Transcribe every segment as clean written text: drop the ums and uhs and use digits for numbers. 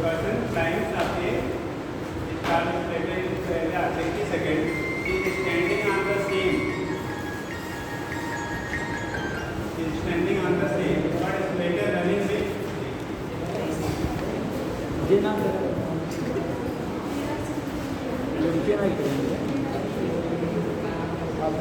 person climbs up a escalator at 60 seconds. He is standing on the same. He is standing on the same. But escalator running with. ये नाम लड़कियाँ नहीं करेंगे आप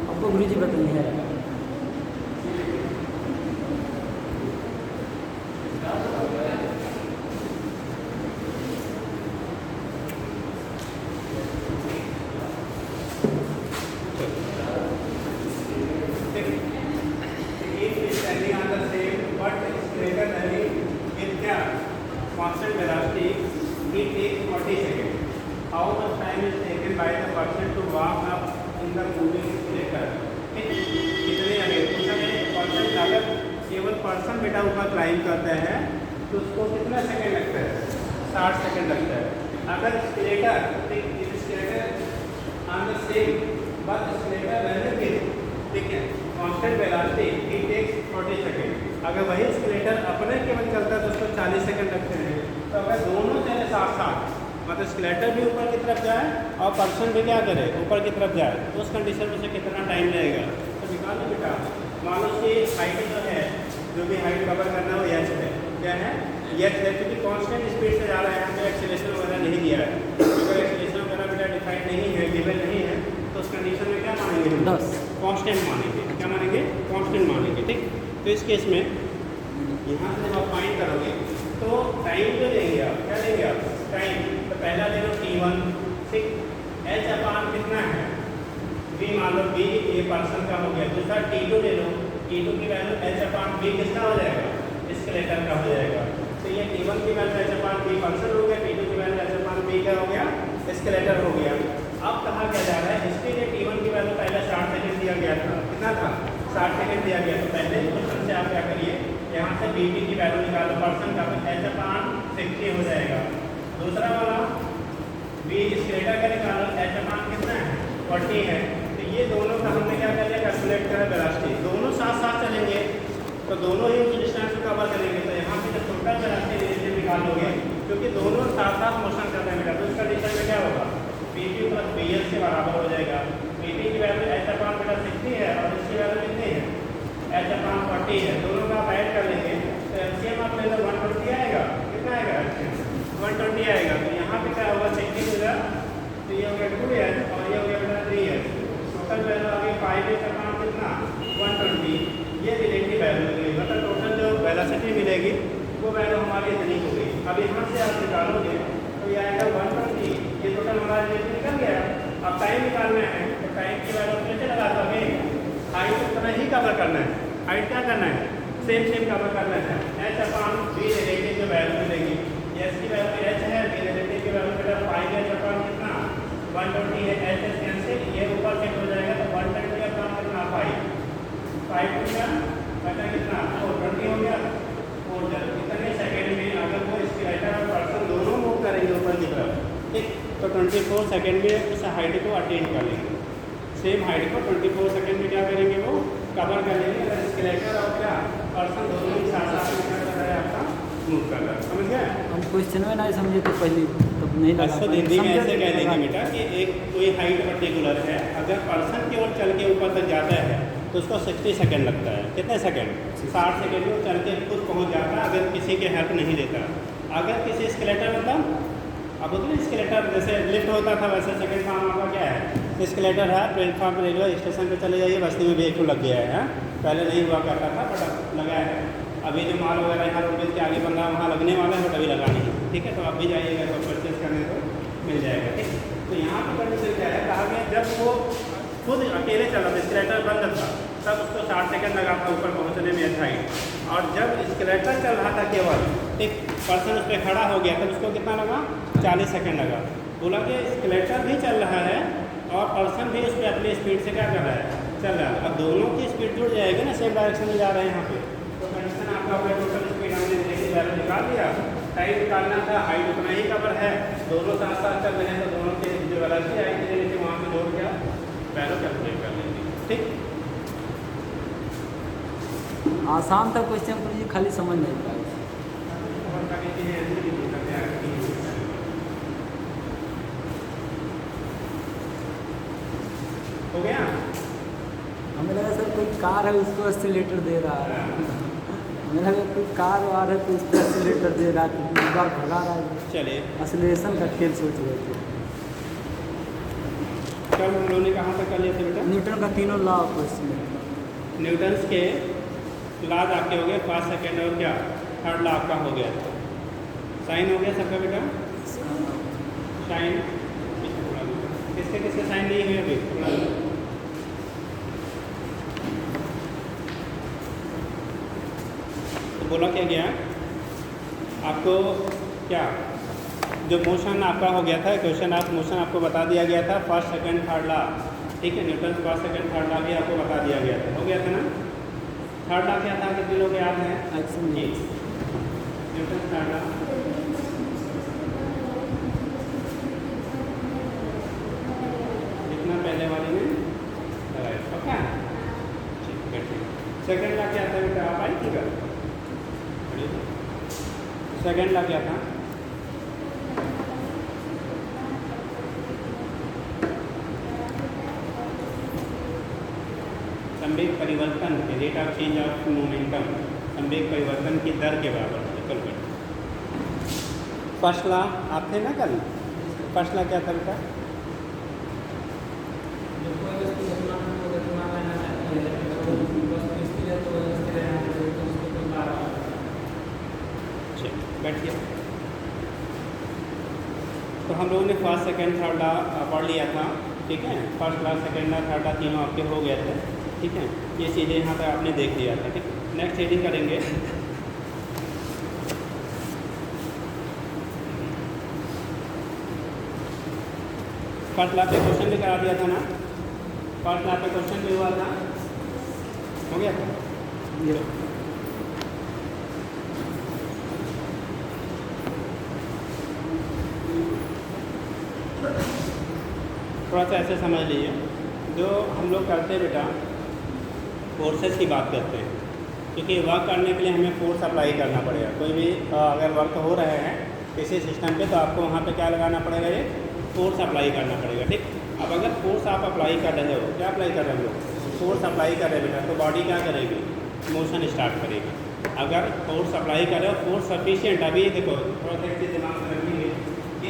आपको गुरु जी बताइए है Constant velocity, it takes 40 seconds. How much time is taken by the person to walk up in the moving escalator? कितने आगे पर्सन अगर केवल पर्सन बेटा ऊपर क्लाइंब करता है तो उसको कितना सेकंड लगता है? 60 सेकंड लगता है. अगर escalator on the same but escalator running with ठीक है constant velocity, it takes 40 seconds. अगर वही स्केलेटर अपने केवल चलता है तो उसको 40 सेकंड लगते हैं. तो अगर दोनों चले साथ साथ मतलब स्केलेटर भी ऊपर की तरफ जाए और पर्सन भी क्या करे ऊपर की तरफ जाए तो उस कंडीशन में से कितना टाइम लगेगा तो निकालो बेटा. मान लो कि हाइट जो है जो भी हाइट कवर करना है वो एच है. क्या है एच है क्योंकि कॉन्स्टेंट स्पीड से जा रहा है. यहाँ पे एक्सीलरेशन वगैरह नहीं दिया है. अगर एक्सीलरेशन वगैरह बेटा डिफाइंड नहीं है गिवन नहीं है तो उस कंडीशन में क्या मानेंगे हम 10 कॉन्स्टेंट मानेंगे. क्या मानेंगे? कॉन्स्टेंट मानेंगे. ठीक. तो इस केस में यहाँ से जब आप फाइंड करोगे तो टाइम जो लेंगे आप क्या लेंगे आप टाइम. तो पहला ले लो T1 ठीक. एच अपान कितना है V मान लो V ये पर्सन का हो गया. दूसरा T2 ले लो. T2 की वैल्यू एच अपान V किसका हो जाएगा? स्केलेटर का हो जाएगा. तो ये T1 की वैल्यू एच अपान V पर्सन हो गया. T2 की वैल्यू एच अपान V क्या हो गया? स्केलेटर हो गया. अब कहा क्या जा रहा है इसके लिए T1 की वैल्यू पहले 60 सेकंड दिया गया था. कितना था? 60 सेकंड दिया गया. तो पहले क्वेश्चन से आप क्या करिए यहाँ से BT की वैल्यू निकालो पर्सन का तो एच अपान 60 हो जाएगा. दूसरा वाला V स्केलेटर का निकालो एच अपान कितना है 40 है. तो ये दोनों का हमने क्या कर लिया कैलकुलेट करा वेलोसिटी. दोनों साथ साथ चलेंगे तो दोनों ही उस डिस्टेंस को कवर करेंगे. तो यहाँ पे जब टोटल वेलोसिटी रिलेटिव निकालोगे क्योंकि दोनों साथ साथ मोशन कर रहे हैं तो उस कंडीशन में क्या होगा PT प्लस BL से बराबर हो जाएगा. PT की वैल्यू एच अपान बेटा 60 है और इसकी वैल्यू कितनी है एच अपान 40 है. दोनों का आप ऐड कर लेंगे तो एलसीएम आप ले लो 120 आएगा. कितना आएगा? 120 आएगा. तो यहाँ पे क्या होगा 60 होगा तो ये हो गया 2H और ये हो गया बेटा 3H. टोटल वैल्यू आ गई 5H अपान कितना 120. ये रिलेटिव वैल्यू मिलेगी मतलब टोटल जो वेलोसिटी मिलेगी वो वैल्यू हमारी इतनी हो गई. अब यहाँ से आप निकालोगे तो ये आएगा 120. ये टोटल हमारा रिलेटिव निकल गया. अब टाइम निकालना है तो टाइम की वैल्यू कैसे लगा दोगे? हाइट उतना ही कवर करना है. हाइट क्या करना है? सेम कवर करना है. एच अपान V रिलेटिव जो वैल्यू मिलेगी एच की वैल्यू एच है V रिलेटिव की वैल्यू बेटा 5H अपान कितना 120 है. एच एस कैंसिल ये ऊपर सेट हो जाएगा तो 120 अपान कितना 5 हो गया बचा कितना 420 हो गया. 4 कितने सेकेंड में अगर वो स्केलेटर और पर्सन दोनों मूव करेंगे ऊपर की तरफ ठीक तो 24 सेकेंड में उस हाइट को अटेन कर लेंगे. सेम हाइट को 24 सेकेंड में क्या करेंगे वो कवर कर लेंगे. अगर स्केलेटर और क्या पर्सन दोनों ही साथ साथ में क्या कर रहा है आपका मूव कर रहा है. समझ गए? हम क्वेश्चन में नहीं समझे तो पहले तब नहीं लगा अच्छा हिंदी में ऐसे कह देंगे बेटा कि एक कोई हाइट पर्टिकुलर है अगर पर्सन केवल चल के ऊपर तक जाता है तो उसको 60 सेकेंड लगता है. कितने सेकेंड? 60 सेकेंड में चल के खुद पहुँच जाता है अगर किसी के हेल्प नहीं लेता. अगर किसी स्केलेटर मतलब अब बोलते हैं स्केलेटर जैसे लिफ्ट होता था वैसे सेकंड फॉर्म आपका क्या है स्केलेटर है. प्लेटफॉर्म पर रेलवे स्टेशन पे चले जाइए बस्ती में भी एक लग गया है. पहले नहीं हुआ करता था बट अब लगा है. अभी जो माल वगैरह यहाँ रोडवेज के आगे बन रहा है वहाँ लगने वाला है बट अभी लगा नहीं. ठीक है तो आप भी जाइएगा तो परचेज करने तो मिल जाएगा. ठीक. तो यहाँ पर कंडीशन क्या है कहा गया जब वो खुद अकेले चला था स्केलेटर बंद था तब उसको 60 सेकंड लगा था ऊपर पहुँचने में हाइट. और जब स्केलेटर चल रहा था केवल एक पर्सन उस पर खड़ा हो गया तब उसको कितना लगा 40 सेकंड लगा. बोला कि स्केलेटर भी चल रहा है और पर्सन भी उस पर अपनी स्पीड से क्या कर रहा है चल रहा है. अब दोनों की स्पीड जुड़ जाएगी ना सेम डायरेक्शन में जा रहे हैं यहाँ पे तो कंडीशन आपका टोटल स्पीड हमने वैल्यू निकाल दिया टाइम निकालना था, हाइट उतना ही कवर है, दोनों साथ साथ चल रहे हैं तो दोनों के जो वेलोसिटी आएगी नीचे वहाँ से जोड़ के वैल्यू कैलकुलेट कर लेंगे। ठीक, आसान था क्वेश्चन पर जी, खाली समझ नहीं पाए। और बाकी चीज़ें ऐसे भी नहीं करते हैं। हो गया? हमें लगा सर कोई कार है उसको एक्सीलेटर दे रहा है, हमें लगा कोई कार वार है तो उसको एक्सीलेटर दे रहा है, तो एक बार भगा रहा है। चलिए, एक्सीलरेशन का खेल सोच रहे थे। कल हम लोगों ने कहाँ तक कर लिया था बेटा? न्यूटन का तीनों लॉ क्वेश्चन। न्यूटन्स के लाज आपके हो गए, फर्स्ट सेकेंड और क्या थर्ड लॉ आपका हो गया, साइन हो गया सबका बेटा, साइन किसके किसके साइन नहीं हुए अभी? तो बोला क्या गया आपको, क्या जो मोशन आपका हो गया था क्वेश्चन, आप मोशन आपको बता दिया गया था फर्स्ट सेकेंड थर्ड लॉ। ठीक है, Newton first second third law भी आपको बता दिया गया था, हो गया था ना? थर्ड लॉ क्या था, कितने लोग याद हैं? न्यूटन थर्ड लॉ जितना पहले वाले में लगाया, पक्का? ठीक, बैठिए। सेकेंड लॉ क्या था बेटा, आप आई थी क्या? सेकेंड लॉ क्या था? संवेग परिवर्तन के rate of change of momentum, संवेग परिवर्तन की दर के बराबर। कल फर्स्ट लॉ आप थे ना कल? फर्स्ट लॉ क्या था बेटा? बैठिए। तो हम लोगों ने फर्स्ट सेकेंड थर्ड लॉ पढ़ लिया था। ठीक है, first law second law third law तीनों आपके हो गए थे। ठीक है, ये चीज़ें यहाँ पर आपने देख लिया था। ठीक, नेक्स्ट रीडिंग करेंगे। फर्स्ट लॉ पे क्वेश्चन भी करा दिया था ना? फर्स्ट लॉ पे क्वेश्चन भी हुआ था, हो गया था? थोड़ा सा ऐसे समझ लीजिए, जो हम लोग करते हैं बेटा, फोर्सेस की बात करते हैं, क्योंकि वर्क करने के लिए हमें फोर्स अप्लाई करना पड़ेगा। कोई भी अगर वर्क हो रहे हैं किसी सिस्टम पे, तो आपको वहाँ पे क्या लगाना पड़ेगा, ये फोर्स अप्लाई करना पड़ेगा। ठीक, अब अगर फोर्स आप अप्लाई कर रहे हो, क्या अप्लाई कर रहे हो, फोर्स अप्लाई कर रहे हो बेटा, तो बॉडी क्या करेगी, मोशन स्टार्ट करेगी। अगर फोर्स अप्लाई कर रहे हो, फोर्स सफिशिएंट, अभी देखो थोड़ा सा एक दिमाग में रखेंगे,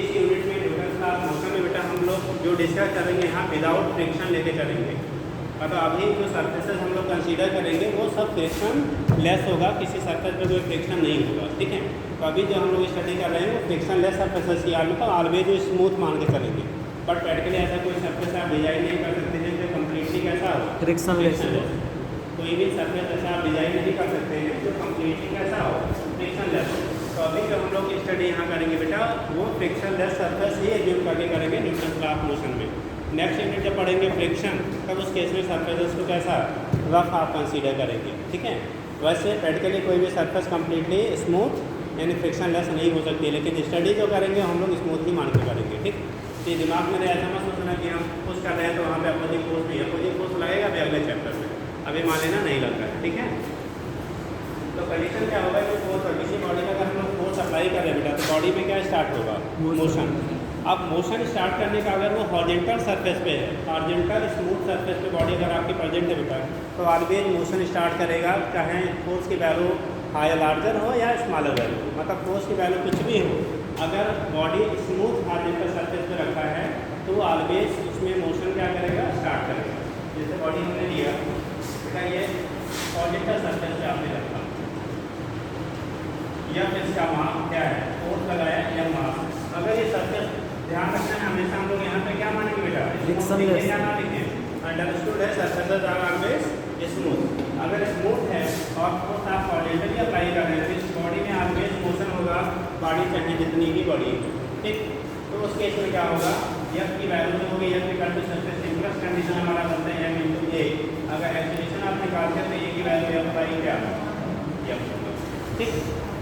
इस यूनिट में न्यूटन का मोशन में बेटा हम लोग जो डिस्कस करेंगे यहाँ विदाउट फ्रिक्शन लेके चलेंगे। मतलब अभी जो सर्फेसेस हम लोग कंसीडर करेंगे वो सब फ्रिक्शन लेस होगा, किसी सर्फेस पे कोई फ्रिक्शन नहीं होगा। ठीक है, तो अभी जो हम लोग स्टडी कर रहे हैं वो फ्रिक्शन लेस सर्फेसेस की मतलब ऑलवेज जो स्मूथ मान के चलेंगे। बट प्रैक्टिकली ऐसा कोई सर्फेस आप डिजाइन नहीं कर सकते हैं जो कम्प्लीटली कैसा हो, फ्रिक्शन लेस। कोई भी सर्फेस ऐसा आप डिजाइन नहीं कर सकते हैं जो कम्प्लीटली कैसा हो, फ्रिक्शन लेस हो। तो अभी जो हम लोग स्टडी यहाँ करेंगे बेटा, वो फ्रिक्शन लेस सर्फेस ही एज्यूम करके करेंगे न्यूटन लॉ ऑफ मोशन में। नेक्स्ट यूनिट जब पढ़ेंगे फ्रिक्शन, तब उस केस में सर्फेसेस को कैसा रफ आप कंसीडर करेंगे। ठीक है, वैसे प्रैक्टिकली कोई भी सर्फेस कम्प्लीटली स्मूथ यानी फ्रिक्शन लेस नहीं हो सकती, लेकिन स्टडी जो करेंगे हम लोग स्मूथ ही मान के करेंगे। ठीक, तो दिमाग में ऐसा मत सोचना कि हम कुछ कर रहे हैं तो वहाँ पे अपोजिंग फोर्स नहीं है, अपोजिंग फोर्स लगेगा अभी अगले चैप्टर में, अभी मान लेना नहीं लग रहा है। ठीक है, तो कंडीशन क्या होगा कि फोर्स किसी बॉडी में अगर हम लोग फोर्स अप्लाई कर रहे हैं बेटा, तो बॉडी में क्या स्टार्ट होगा, मोशन। अब मोशन स्टार्ट करने का अगर वो हॉरिजॉन्टल सरफेस पे है, हॉरिजॉन्टल स्मूथ सरफेस पे बॉडी अगर आपकी प्रेजेंट है बेटा, तो ऑलवेज मोशन स्टार्ट करेगा, चाहे फोर्स की वैल्यू हाई लार्जर हो या स्मॉलर वैल्यू, मतलब फोर्स की वैल्यू कुछ भी हो, अगर बॉडी स्मूथ हॉरिजॉन्टल सरफेस पे रखा है तो ऑलवेज उसमें मोशन क्या करेगा, स्टार्ट करेगा। जैसे बॉडी हमने लिया बेटा, ये हॉरिजॉन्टल सरफेस पे आपने रखा, या फिर इसका माप क्या है, फोर्स लगाया या माप। अगर ये सरफेस ध्यान रखना है हमेशा हम लोग यहाँ पे क्या मानेंगे बेटा, लिखें ना लिखें, अंडरस्टूड है सरफेसेस आर ऑलवेज स्मूथ। अगर स्मूथ है और फोर्स आप हॉरिजॉन्टली अप्लाई कर रहे हैं तो इस बॉडी में ऑलवेज मोशन होगा, बॉडी चाहे जितनी भी बॉडी। ठीक, तो उस केस में क्या होगा, एफ की वैल्यू जो होगी, एफ इक्वल टू सबसे सिंपलेस्ट कंडीशन हमारा बनता है एम इंटू ए। अगर एक्सीलरेशन आप निकालते हैं तो ए की वैल्यू एफ बाई क्या, एफ। ठीक,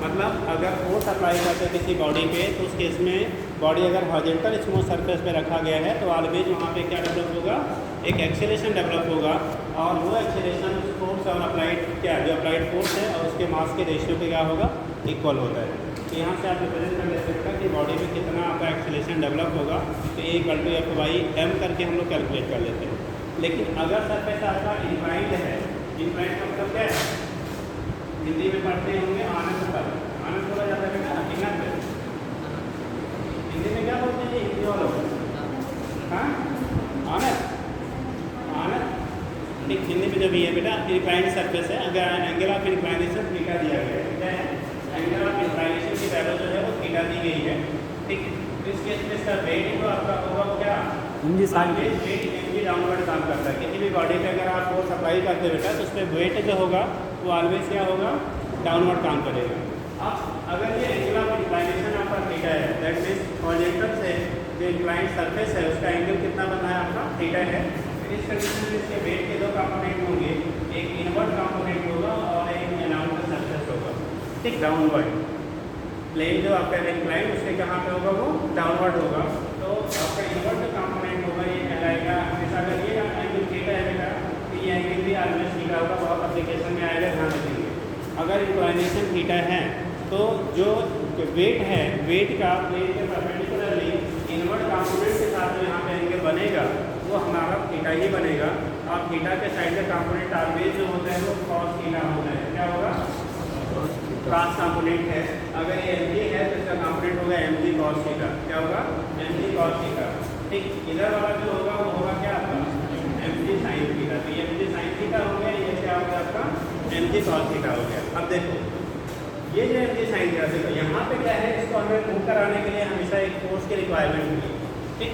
मतलब अगर फोर्स अप्लाई करते हैं किसी बॉडी पे तो उस केस में बॉडी अगर हॉरिजॉन्टल स्मूथ सरफेस पे रखा गया है तो ऑलवेज वहाँ पे क्या डेवलप होगा, एक एक्सेलेरेशन डेवलप होगा, और वो एक्सेलेरेशन फोर्स और अप्लाइड क्या जो अप्लाइड फोर्स है और उसके मास के रेशियो पे क्या होगा, इक्वल होता है। तो यहाँ से आप रिप्रेजेंट कर ले सकते हैं कि बॉडी में कितना आपका एक्सेलेरेशन डेवलप होगा, तो A=F/m करके हम लोग कैलकुलेट कर लेते हैं। लेकिन अगर सरफेस आपका इंक्लाइंड है, इंक्लाइंड का मतलब क्या है, हिंदी में पढ़ते होंगे आनंद पर, आनंद बोला जाता है बेटा, इनत पे हिंदी में क्या बोलते हैं हिंदी वालों, हाँ आनंद, आनंद ठीक हिंदी में जो भी है बेटा इंक्लाइंड सरफेस है, अगर एंगल ऑफ इंक्लाइनेशन थीटा दिया गया है, क्या है एंगल ऑफ इंक्लाइनेशन की वैल्यू जो है वो थीटा दी गई है, ठीक। तो इस केस में इसका वेट तो आपका होगा क्या, वेट डाउनवर्ड काम करता है। किसी भी बॉडी पे अगर आप फोर्स अप्लाई करते हैं बेटा तो उस पर वेट जो होगा वो ऑलवेज क्या होगा, डाउनवर्ड काम करेगा। अब अगर ये एंगल ऑफ इंक्लाइनेशन आपका थीटा है, दैट मीन्स हॉरिजॉन्टल से जो इंक्लाइंड सरफेस है उसका एंगल कितना बना है आपका, थीटा है। इस कंडीशन में इसके वेट के दो कंपोनेंट होंगे, एक इनवर्ड कंपोनेंट होगा और एक अराउंड सरफेस होगा, ठीक, डाउनवर्ड। प्लेन जो आपका इंक्लाइन उसके कहाँ पे होगा, वो डाउनवर्ड होगा। तो आपका इनवर्ड जो कंपोनेंट होगा ये कहलाएगा, हमेशा अगर ये एंगल थीटा है बेटा तो ये एंगल भी ऑलवेज थीटा होगा, बहुत एप्लीकेशन में आएगा, ध्यान रखेंगे। अगर इंक्लाइनेशन थीटा है तो जो वेट है, वेट का प्लेन के परपेंडिकुलरली इनवर्ड कंपोनेंट के साथ जो यहाँ पे एंगल बनेगा वो हमारा थीटा ही बनेगा, और थीटा के साइड का कंपोनेंट ऑलवेज जो होता है वो कॉस थीटा होता है, क्या होगा, क्रॉस कंपोनेंट है। अगर ये mg है तो इसका कंपोनेंट होगा mg cos थीटा, क्या होगा mg cos थीटा, ठीक। इधर वाला जो होगा वो होगा क्या आपका mg sin थीटा, तो ये mg sin थीटा हो गया, ये क्या हो गया आपका mg cos थीटा हो गया। अब देखो ये जो mg sin थीटा, देखो यहाँ पे क्या है, इसको हमें मूव कराने के लिए हमेशा एक फोर्स की रिक्वायरमेंट हुई, ठीक,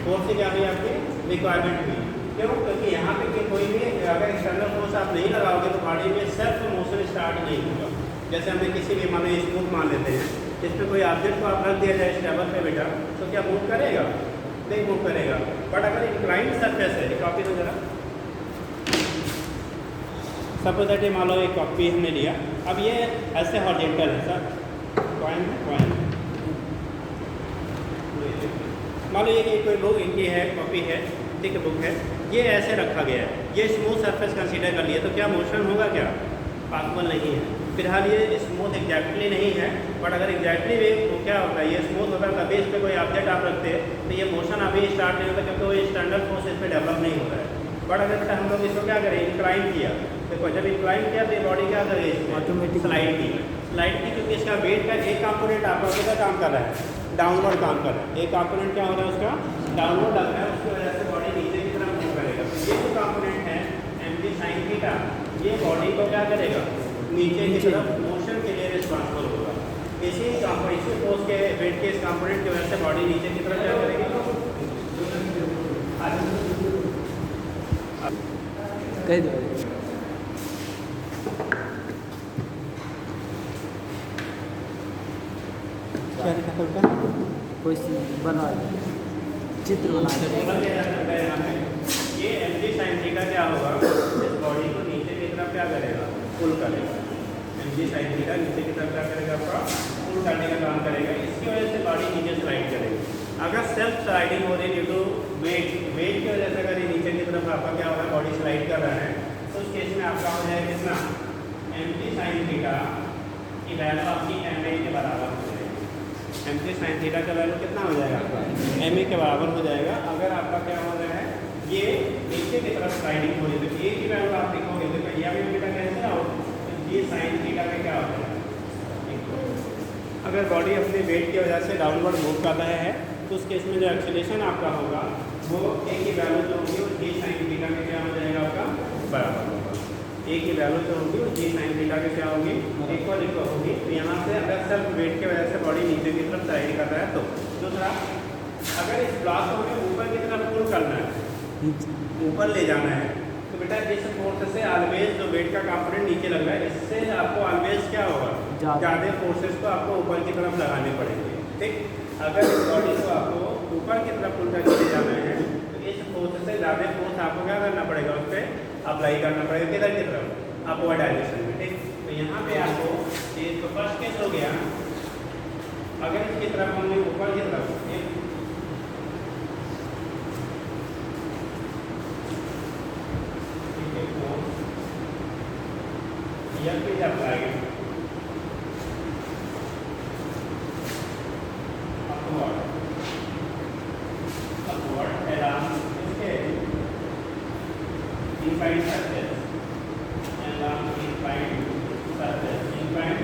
फोर्स की क्या हुई आपकी रिक्वायरमेंट हुई, क्यों, क्योंकि यहाँ पे कोई भी अगर एक्सटर्नल फोर्स आप नहीं लगाओगे तो बॉडी में सेल्फ मोशन स्टार्ट नहीं होगा। जैसे हमने किसी भी मानो स्मूथ मान लेते हैं, इस पर कोई ऑब्जेक्ट को आप रख दिया जाए स्टेबल पे बेटा तो क्या मूव करेगा, नहीं मूव करेगा। बट अगर इंक्लाइंड सरफेस है, एक कॉपी तो जरा सपोज दैट ये मान लो एक कॉपी हमने लिया, अब ये ऐसे हॉरिजॉन्टल है सर, कॉइन मान लो ये कोई बुक इनकी है, कॉपी है, ठीक है, बुक है, ये ऐसे रखा गया है, ये स्मूथ सरफेस कंसीडर कर लिया, तो क्या मोशन होगा, क्या पॉसिबल नहीं है। फिलहाल ये स्मूथ एग्जैक्टली नहीं है, बट अगर एग्जैक्टली भी तो क्या होता है, ये स्मूथ होता है तभी इस पर कोई ऑब्जेक्ट आप रखते हैं तो ये मोशन अभी स्टार्ट नहीं होता, क्योंकि वो स्टैंडर्ड फोर्स इस पर डेवलप नहीं होता है। बट अगर हम लोग इसको क्या करें, इंक्लाइन किया, देखो जब इंक्लाइन किया तो ये बॉडी क्या करेगी, ऑटोमेटिक स्लाइड की, क्योंकि इसका वेट का एक कंपोनेंट आपका कितना काम कर रहा है, डाउनवर्ड काम कर रहा है, एक कंपोनेंट क्या हो रहा है उसका डाउनवर्ड लग रहा है, उसकी वजह से बॉडी नीचे की तरफ मूव करेगा। ये जो कंपोनेंट है mg sin थीटा, ये बॉडी को क्या करेगा, नीचे की तरफ मोशन के लिए रिस्पॉन्सिबल होगा। इसी फोर्स के वेट के इस कंपोनेंट की वजह से बॉडी नीचे की तरफ क्या करेगी, कह दो कोई बना चित्र बना, ये mg sin थीटा क्या होगा, इस बॉडी को नीचे की तरफ क्या करेगा, पुल करेगा। mg sin थीटा नीचे की तरफ क्या करेगा, आपका पुल करने का काम करेगा, इसकी वजह से बॉडी नीचे स्लाइड करेगी। अगर सेल्फ स्लाइडिंग हो रही ड्यू टू वेट की वजह से अगर ये नीचे की तरफ आपका क्या हो रहा है, बॉडी स्लाइड कर रहा है, तो उस केस में आपका हो जाएगा कितना, mg sin थीटा की वैल्यू आपकी ma के बराबर हो जाएगी। mg sin थीटा का वैल्यू कितना हो जाएगा, ma के बराबर हो जाएगा। अगर आपका क्या हो रहा है, ये नीचे की तरफ स्लाइडिंग हो रही है, तो a की वैल्यू आप लिखोगे तो भैया भी बेटा कैसे आओ, ये sin थीटा में क्या होता है, अगर बॉडी अपने वेट की वजह से डाउनवर्ड मूव कर रहा है तो उस केस में जो एक्सेलेरेशन आपका होगा वो a की वैल्यू जो होगी वो g sin थीटा में क्या हो जाएगा, आपका बराबर होगा। a की वैल्यू जो होगी वो g sin थीटा के क्या होगी, इक्वल होगी। तो यहाँ से अगर सिर्फ वेट की वजह से बॉडी नीचे की तरफ स्लाइड कर रहा है तो। दूसरा, अगर इस ब्लॉक को हमें ऊपर की तरफ पुल करना है, ऊपर ले जाना है, तो बेटा इस फोर्स से ऑलवेज जो वेट का कंपोनेंट नीचे लग रहा है, इससे आपको ऑलवेज क्या होगा, ज़्यादा फोर्सेस को आपको ऊपर की तरफ लगाने पड़ेंगे, ठीक। अगर इस बॉडी को आपको ऊपर की तरफ पुल करके ले जाना है तो इस फोर्स से ज़्यादा फोर्स आपको क्या करना पड़ेगा, उस पर अप्लाई करना पड़ेगा, किधर की तरफ, अपवर्ड डायरेक्शन में, ठीक। तो यहाँ पे आपको ये तो फर्स्ट केस हो गया। अगर इसकी तरफ हमने ऊपर की तरफ एक अप्लाई अपवर्ड एलाम इसके इनफाइनाइट सरफेस एलाम इनफाइनाइट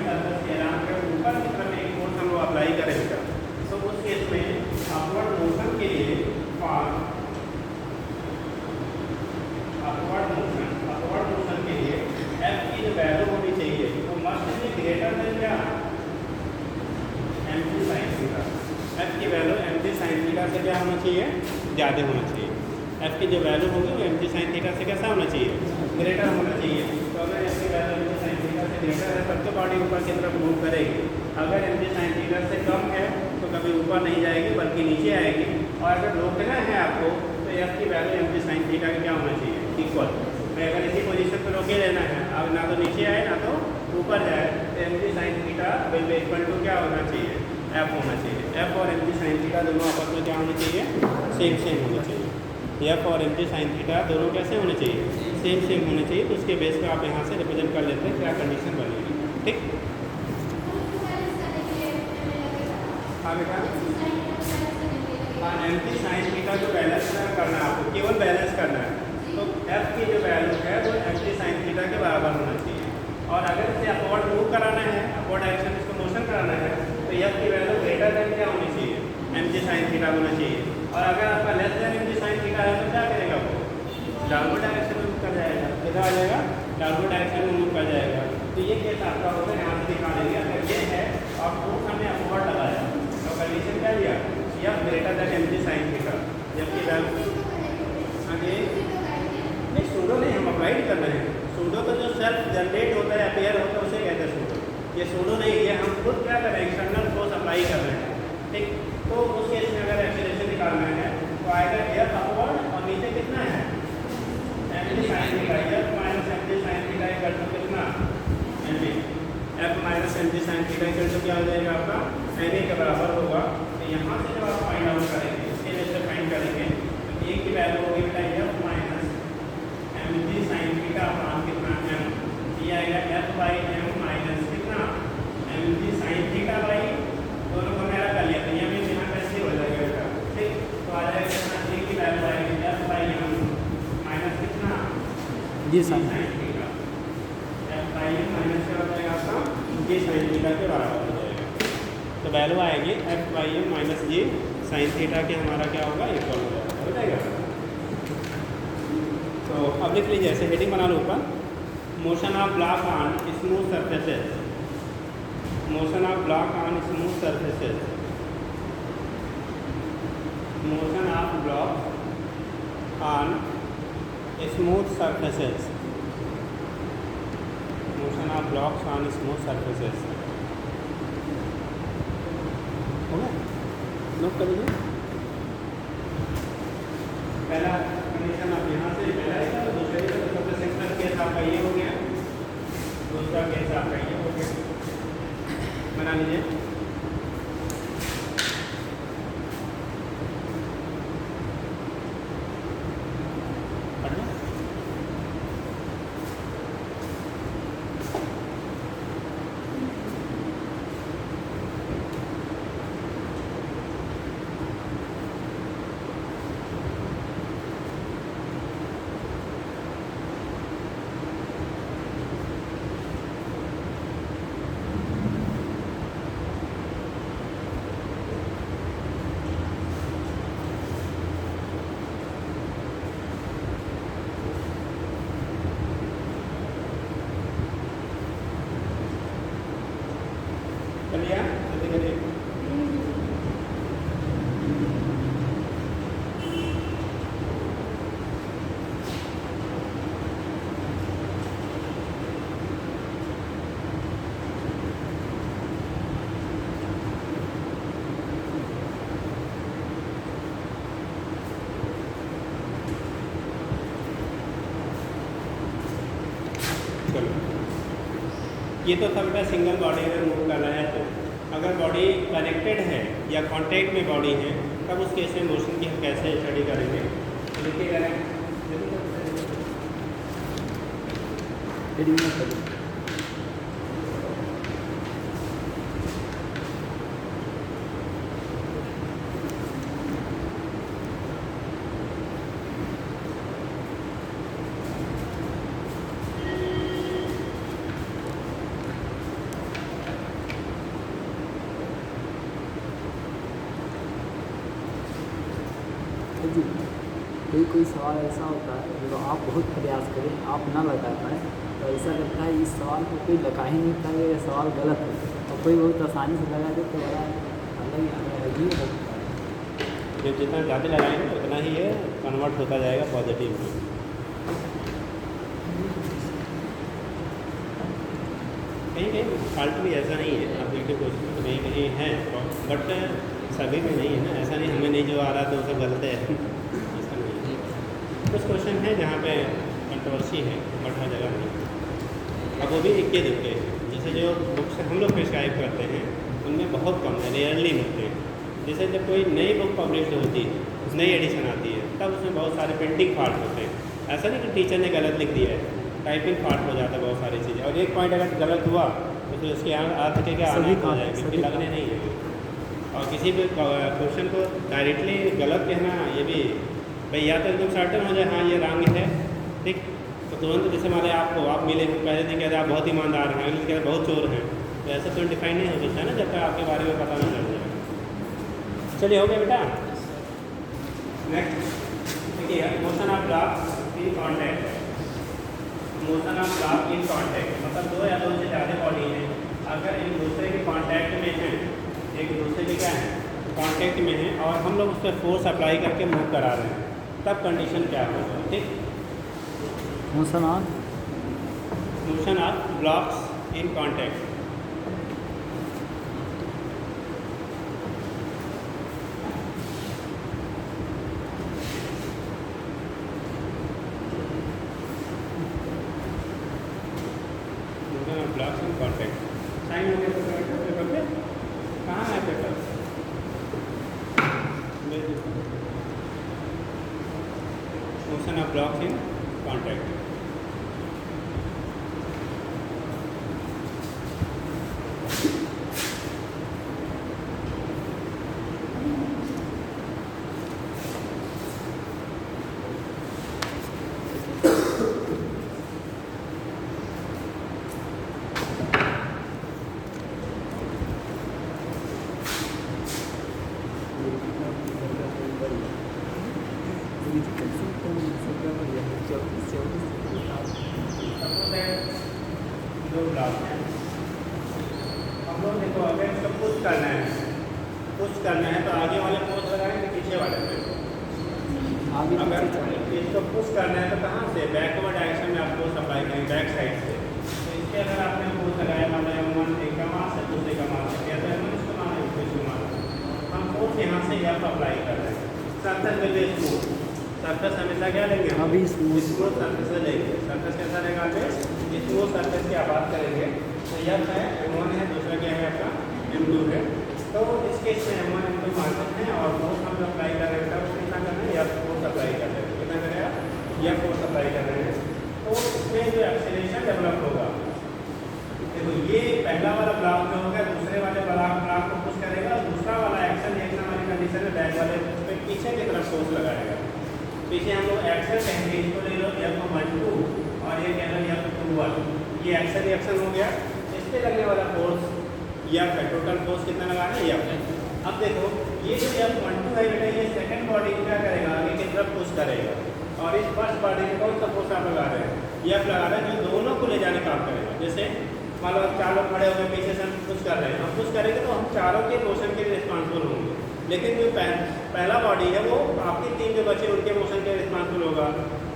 सरफेस के एलाम के ऊपर की तरफ एक फोर्स हम लोग अप्लाई करेंगे। तो उस केस में अपवर्ड मोशन के लिए अपवर्ड मोशन के लिए एफ की जो वैल्यू होनी चाहिए वो मस्ट बी ग्रेटर देन क्या एम जी साइन थीटा। एफ की value M G sine theta से क्या होना चाहिए, ज़्यादा होना चाहिए। एफ की जो वैल्यू होगी वो एम जी साइन थीटा से कैसा होना चाहिए, ग्रेटर होना चाहिए। तो अगर एफ की value M G sine theta से ग्रेटर है तब तो बॉडी ऊपर की तरफ मूव करेगी। अगर एम जी साइन थीटा से कम है तो कभी ऊपर नहीं जाएगी बल्कि नीचे आएगी। और अगर रोकना है आपको तो एफ की value M G sine theta का क्या होना चाहिए, इक्वल। मैं अगर इसी पोजीशन पर रोके रहना है, अब ना तो नीचे आए ना तो ऊपर जाए, तो एम जी साइन थीटा बिल्कुल इक्वल टू क्या होना चाहिए, एफ होना चाहिए। एफ और एम जी साइन थीटा दोनों आपस में क्या होना चाहिए, सेम होना चाहिए। एफ और एम जी साइन थीटा दोनों कैसे होने चाहिए, सेम होने चाहिए। तो उसके बेस पर आप यहाँ से रिप्रेजेंट कर लेते हैं क्या कंडीशन बनेगी। ठीक, हाँ बेटा, हाँ एम जी साइन थीटा जो बैलेंस करना है आपको, केवल बैलेंस करना है। तो एफ की जो वैल्यू है वो एम जी साइन थीटा के बराबर होना चाहिए। और अगर इसे अपवर्ड मूव कराना है, अपवर्ड डायरेक्शन में इसको मोशन कराना है, तो एफ की वैल्यू ग्रेटर देन क्या होनी चाहिए, एम जी साइन थीटा होना चाहिए। और अगर आपका लेस देन एम जी साइन थीटा है तो क्या करेगा, वो डाउनवर्ड डायरेक्शन में मूव कर जाएगा। किधर आ जाएगा, डाउनवर्ड डायरेक्शन में मूव कर जाएगा। तो ये केस आपका होगा, यहाँ से दिखा देंगे। अगर ये है और फोर्स हमने अपवर्ड लगाया तो कंडीशन क्या दिया, एफ ग्रेटर देन एम जी साइन थीटा। जबकि वैल्यू आगे नहीं, सूडो नहीं, हम अप्लाई कर रहे हैं। सूडो तो जो सेल्फ जनरेट होता है, अपेयर होता है, उसे कहते हैं सूडो। ये सूडो नहीं, ये हम खुद क्या कर रहे हैं, एक्सटर्नल फोर्स अप्लाई कर रहे हैं। ठीक, तो उस केस में अगर एक्सेलरेशन निकालना है तो आएगा एफ अपवर्ड और नीचे कितना है, M ji sine theta. F minus M G sine theta equal to कितना, M A. F minus M G sine theta equal to क्या हो जाएगा आपका, एम ए के बराबर होगा। तो यहाँ से जब आप फाइंड आउट करेंगे, इसके लिए से फाइंड करेंगे तो ए की वैल्यू होगी बेटा F minus M G sine theta upon कितना, एम। ये आएगा एफ बाई एम माइनस कितना, m ji sine theta by, दोनों को मेरा कर लिया तो ये भी यहाँ कैसे हो जाएगा बेटा। ठीक, तो आ जाएगा कितना, ए की वैल्यू आएगी एफ बाई एम माइनस कितना, G sine theta. F by M minus क्या हो जाएगा आपका, जी साइन थीटा के बराबर हो जाएगा। तो वैल्यू आएगी F by M minus g sine theta के हमारा क्या होगा, इक्वल हो जाएगा। तो अब लिख लीजिए, ऐसे हेडिंग बना लो ऊपर, motion of block on smooth surfaces. Motion of block on smooth surfaces, motion of block on smooth surfaces, motion of blocks on smooth surfaces. हो गया, नोट कर लीजिए। पहला कंडीशन आप यहाँ से पहला है, तो दूसरे का तो सबसे सिंपल केस आपका ये हो गया, दूसरा केस आपका ये हो गया। बना लीजिए। ये तो था बेटा सिंगल बॉडी अगर मूव करना है तो। अगर बॉडी कनेक्टेड है या कांटेक्ट में बॉडी है तब उस केस में मोशन की हम कैसे स्टडी करेंगे। तो देखिए जी कोई सवाल ऐसा होता है जो आप बहुत प्रयास करें आप ना लगा पाएँ, तो ऐसा लगता है इस सवाल को कोई लगा ही नहीं पाएगा, ये सवाल गलत है, और कोई बहुत आसानी से लगा दे तो बड़ा अलग अजीब लगता है। जब जितना ज़्यादा लगाएंगे उतना ही ये कन्वर्ट होता जाएगा पॉजिटिव में। कहीं कहीं फाल्ट भी ऐसा नहीं है, आप देखिए क्वेश्चन तो कहीं कहीं है बट सभी में नहीं है ना, ऐसा नहीं हमें नहीं जो आ रहा तो सब गलत है ऐसा नहीं है। कुछ क्वेश्चन है जहाँ पे कंट्रोवर्सी है बट हर जगह नहीं। अब वो भी इक्के दुक्के, जैसे जो बुक्स हम लोग प्रिस्क्राइब करते हैं उनमें बहुत कम है, रेयरली मिलते हैं। जैसे जब कोई नई बुक पब्लिश होती है, नई एडिशन आती है, तब उसमें बहुत सारे प्रिंटिंग फॉल्ट होते हैं। ऐसा नहीं कि टीचर ने गलत लिख दिया है, टाइपिंग फॉल्ट हो जाता है बहुत सारी चीज़ें, और एक पॉइंट अगर गलत हुआ तो फिर उसके अर्थ के क्या आना हो जाएगी, फिर लगने नहीं है। और किसी भी क्वेश्चन को डायरेक्टली गलत कहना ये भी भाई, या तो एकदम सर्टन हो जाए हाँ ये रॉन्ग है, ठीक, तो तुरंत जैसे मान आपको आप मिले पहले दिन कहते आप बहुत ईमानदार हैं, अगले दिन कहते बहुत चोर हैं, तो ऐसा तो डिफाइन नहीं हो सकता है ना जब तक आपके बारे में पता नहीं चल जाए। चलिए हो गया बेटा। नेक्स्ट देखिए motion of block in contact. Motion of block in contact मतलब दो या दो से ज़्यादा बॉडी हैं, अगर एक दूसरे के कॉन्टैक्ट में है, एक दूसरे के क्या है कॉन्टैक्ट में है, और हम लोग उस पर फोर्स अप्लाई करके मूव करा रहे हैं, तब कंडीशन क्या होगा। ठीक, motion of blocks in contact. Blocks in contact sign हो गया पेपर पे, कहाँ है paper? Motion of blocks in contact. दो ब्लॉक हैं, हम लोग देखो अगर इसको पुश करना है तो आगे वाले फोर्स लगाएंगे पीछे वाले पे। अगर इसको पुश करना है तो कहाँ से बैकवर्ड डायरेक्शन में आपको सप्लाई करेंगे बैक साइड से। तो इसके अगर आपने फोर्स लगाया मान लो एक का मास है दूसरे का मास है, या तो इसको माना इसको माना, हम फोर्स यहाँ से यहाँ अप्लाई कर रहे हैं। सर्फेस में भी स्मूथ, सर्फेस हमेशा क्या लेंगे अभी स्मूथ सर्फेस से लेंगे। सर्फेस कैसा रहेगा आगे स्मूथ सर्फेस की आप बात करेंगे। तो यह है M1 है, दूसरा क्या है आपका M2 है। तो इस केस में M1 M2 मार्केट है, और फोर्स हम जो अप्लाई कर रहे हैं तब कितना कर रहे हैं या फोर्स अप्लाई कर रहे हैं, कितना करेगा या फोर्स अप्लाई कर रहे हैं। तो इसमें जो एक्सेलरेशन डेवलप होगा, देखो ये पहला वाला ब्लॉक जो होगा दूसरे वाले ब्लॉक को पुश करेगा, दूसरा वाला एक्शन देखना वाली कंडीशन में बैक वाले पे पीछे की तरफ फोर्स लगाएगा। पीछे हम लोग एक्शन कहेंगे, इसको ले लो F12 और ये कह लो F21, ये एक्शन रिएक्शन हो गया। इस पर लगने वाला फोर्स या टोटल फोर्स कितना लगा रहे हैं F। अब देखो ये जो F12 है बेटा, ये सेकंड बॉडी को क्या करेगा आगे की तरफ पुश करेगा, और इस फर्स्ट बॉडी में कौन सा फोर्स आप लगा रहे हैं F लगा रहे हैं, जो दोनों को ले जाने काम करेगा। जैसे मान लो आप चार लोग खड़े होकर पीछे से हम पुश कर रहे हैं, हम पुश करेंगे तो हम चारों के मोशन के लिए रिस्पॉन्सिबल होंगे, लेकिन जो पहला बॉडी है वो आपकी टीम जो बचे उनके मोशन के रिस्पॉन्सिबल होगा,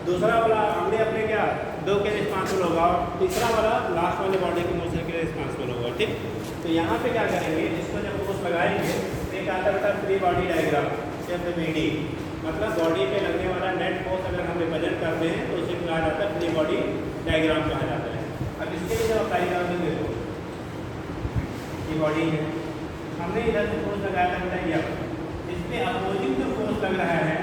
दूसरा वाला हमने अपने क्या दो के रिस्पॉन्सिबल होगा, और तीसरा वाला लास्ट वाले बॉडी के मोशन के रिस्पॉन्सिबल होगा। ठीक, तो यहाँ पे क्या करेंगे, इसको जब फोर्स लगाएंगे तो एक आता बेटा फ्री बॉडी डायग्राम FBD, मतलब बॉडी पे लगने वाला नेट फोर्स अगर हम रिप्रेजेंट करते हैं तो उसे कहा जाता है फ्री बॉडी डायग्राम कहा जाता है। अब इसके लिए जब अप्लाई करेंगे तो ये बॉडी है, हमने इधर से फोर्स लगाया था बेटा F, इस पे अपोजिंग जो फोर्स लग रहा है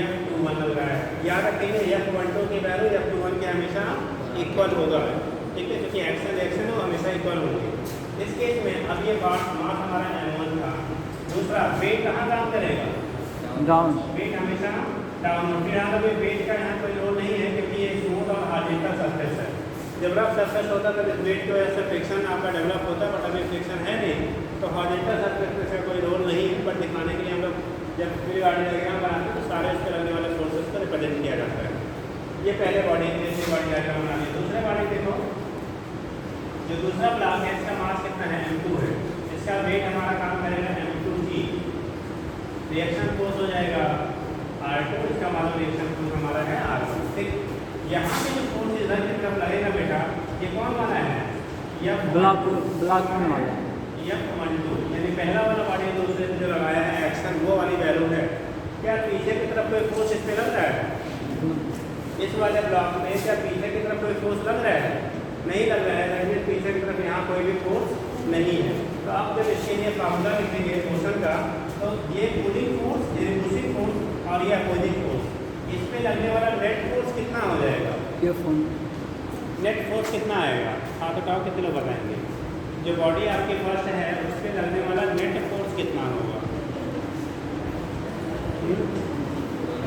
F21 लग रहा है। याद रखेंगे F12 की वैल्यू F21 के हमेशा इक्वल होगा, ठीक है, क्योंकि एक्शन रिएक्शन वो हमेशा इक्वल होंगे। इस केस में अब ये मास हमारा M1 था। दूसरा वेट कहाँ काम करेगा, डाउन। वेट हमेशा डाउन। फिर यहाँ पे वेट का यहाँ कोई रोल नहीं है क्योंकि ये स्मूथ और हॉरिजॉन्टल सरफेस है। जब रफ सरफेस होता है तो वेट की वजह से फ्रिक्शन आपका डेवलप होता है, बट अभी फ्रिक्शन है नहीं तो हॉरिजॉन्टल सरफेस में इसका कोई रोल नहीं है। बट दिखाने के लिए हम लोग जब फ्री बॉडी डायग्राम बनाते हैं तो सारे इस पर लगने वाले फोर्सेस को रिप्रेजेंट किया जाता है। ये पहले बॉडी के लिए बॉडी डायग्राम बना ली। दूसरे बॉडी देखो, जो दूसरा ब्लॉक है इसका मास कितना है M2 है, इसका वेट हमारा काम करेगा M2G, रिएक्शन फोर्स हो जाएगा R2, इसका मतलब रिएक्शन फोर्स हमारा है R1। ठीक, यहाँ पे जो फोर्स इधर की तरफ लगेगा बेटा, ये कौन वाला है, यह ब्लॉक में वाला F12, यानी पहला वाला बॉडी दूसरे से जो लगाया है एक्शन वो वाली वैल्यू है। क्या पीछे की तरफ कोई फोर्स इस पे लग रहा है, इस वाले ब्लॉक में क्या पीछे की तरफ कोई फोर्स लग रहा है, नहीं लग रहा है, यानी पीछे की तरफ यहाँ कोई भी फोर्स नहीं है। तो आप जब इसके लिए फार्मूला लिखेंगे मोशन का, तो ये पुलिंग फोर्स, ये पुशिंग फोर्स और ये अपोजिंग फोर्स, इस पे लगने वाला नेट फोर्स कितना हो जाएगा, ये फोन नेट फोर्स कितना आएगा, हाँ बताओ कितने लोग बताएंगे। जो बॉडी आपकी फर्स्ट है उस पर लगने वाला नेट फोर्स कितना होगा,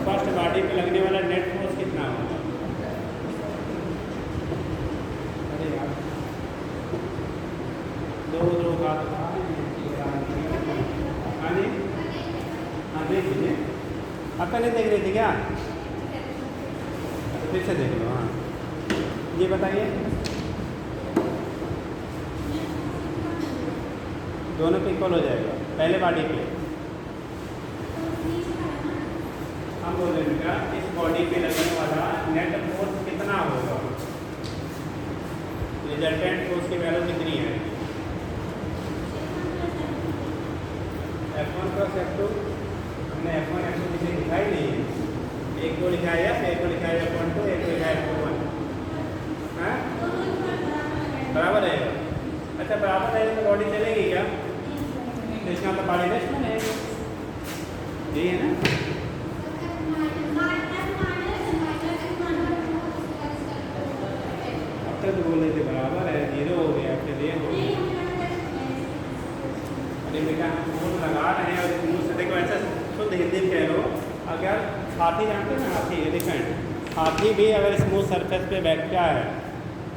फर्स्ट बॉडी पे लगने वाला नेट फोर्स कितना होगा। अरे यार दो का हाँ जी, हाँ देख लीजिए, आपका नहीं देख रही थी क्या, फिर से देख लो। हाँ ये बताइए, दोनों पे इक्वल हो जाएगा पहले बॉडी पे। हम बोल रहे हैं इस बॉडी पे लगने वाला नेट फोर्स कितना होगा, रिजल्टेंट फोर्स की वैल्यू कितनी है, F1 प्लस F2, हमने F1 F2 किसी दिखाई नहीं है, एक को लिखा है F, एक को लिखा है F12, एक को लिखा है F21, हाँ बराबर है। अच्छा बराबर है तो बॉडी चलेगी क्या, इसका मतलब बॉडी रेस्ट में रहेगी, यही है ना। अब तक तो बोल रहे थे बराबर है, 0 हो गया, फिर ये हो गया। अरे बेटा हम फोन लगा रहे हैं और मुँह से देखो ऐसा शुद्ध हिंदी में कह लो, अगर हाथी जानते हैं ना, हाथी एलिफेंट, हाथी भी अगर स्मूथ सरफेस पे बैठा है,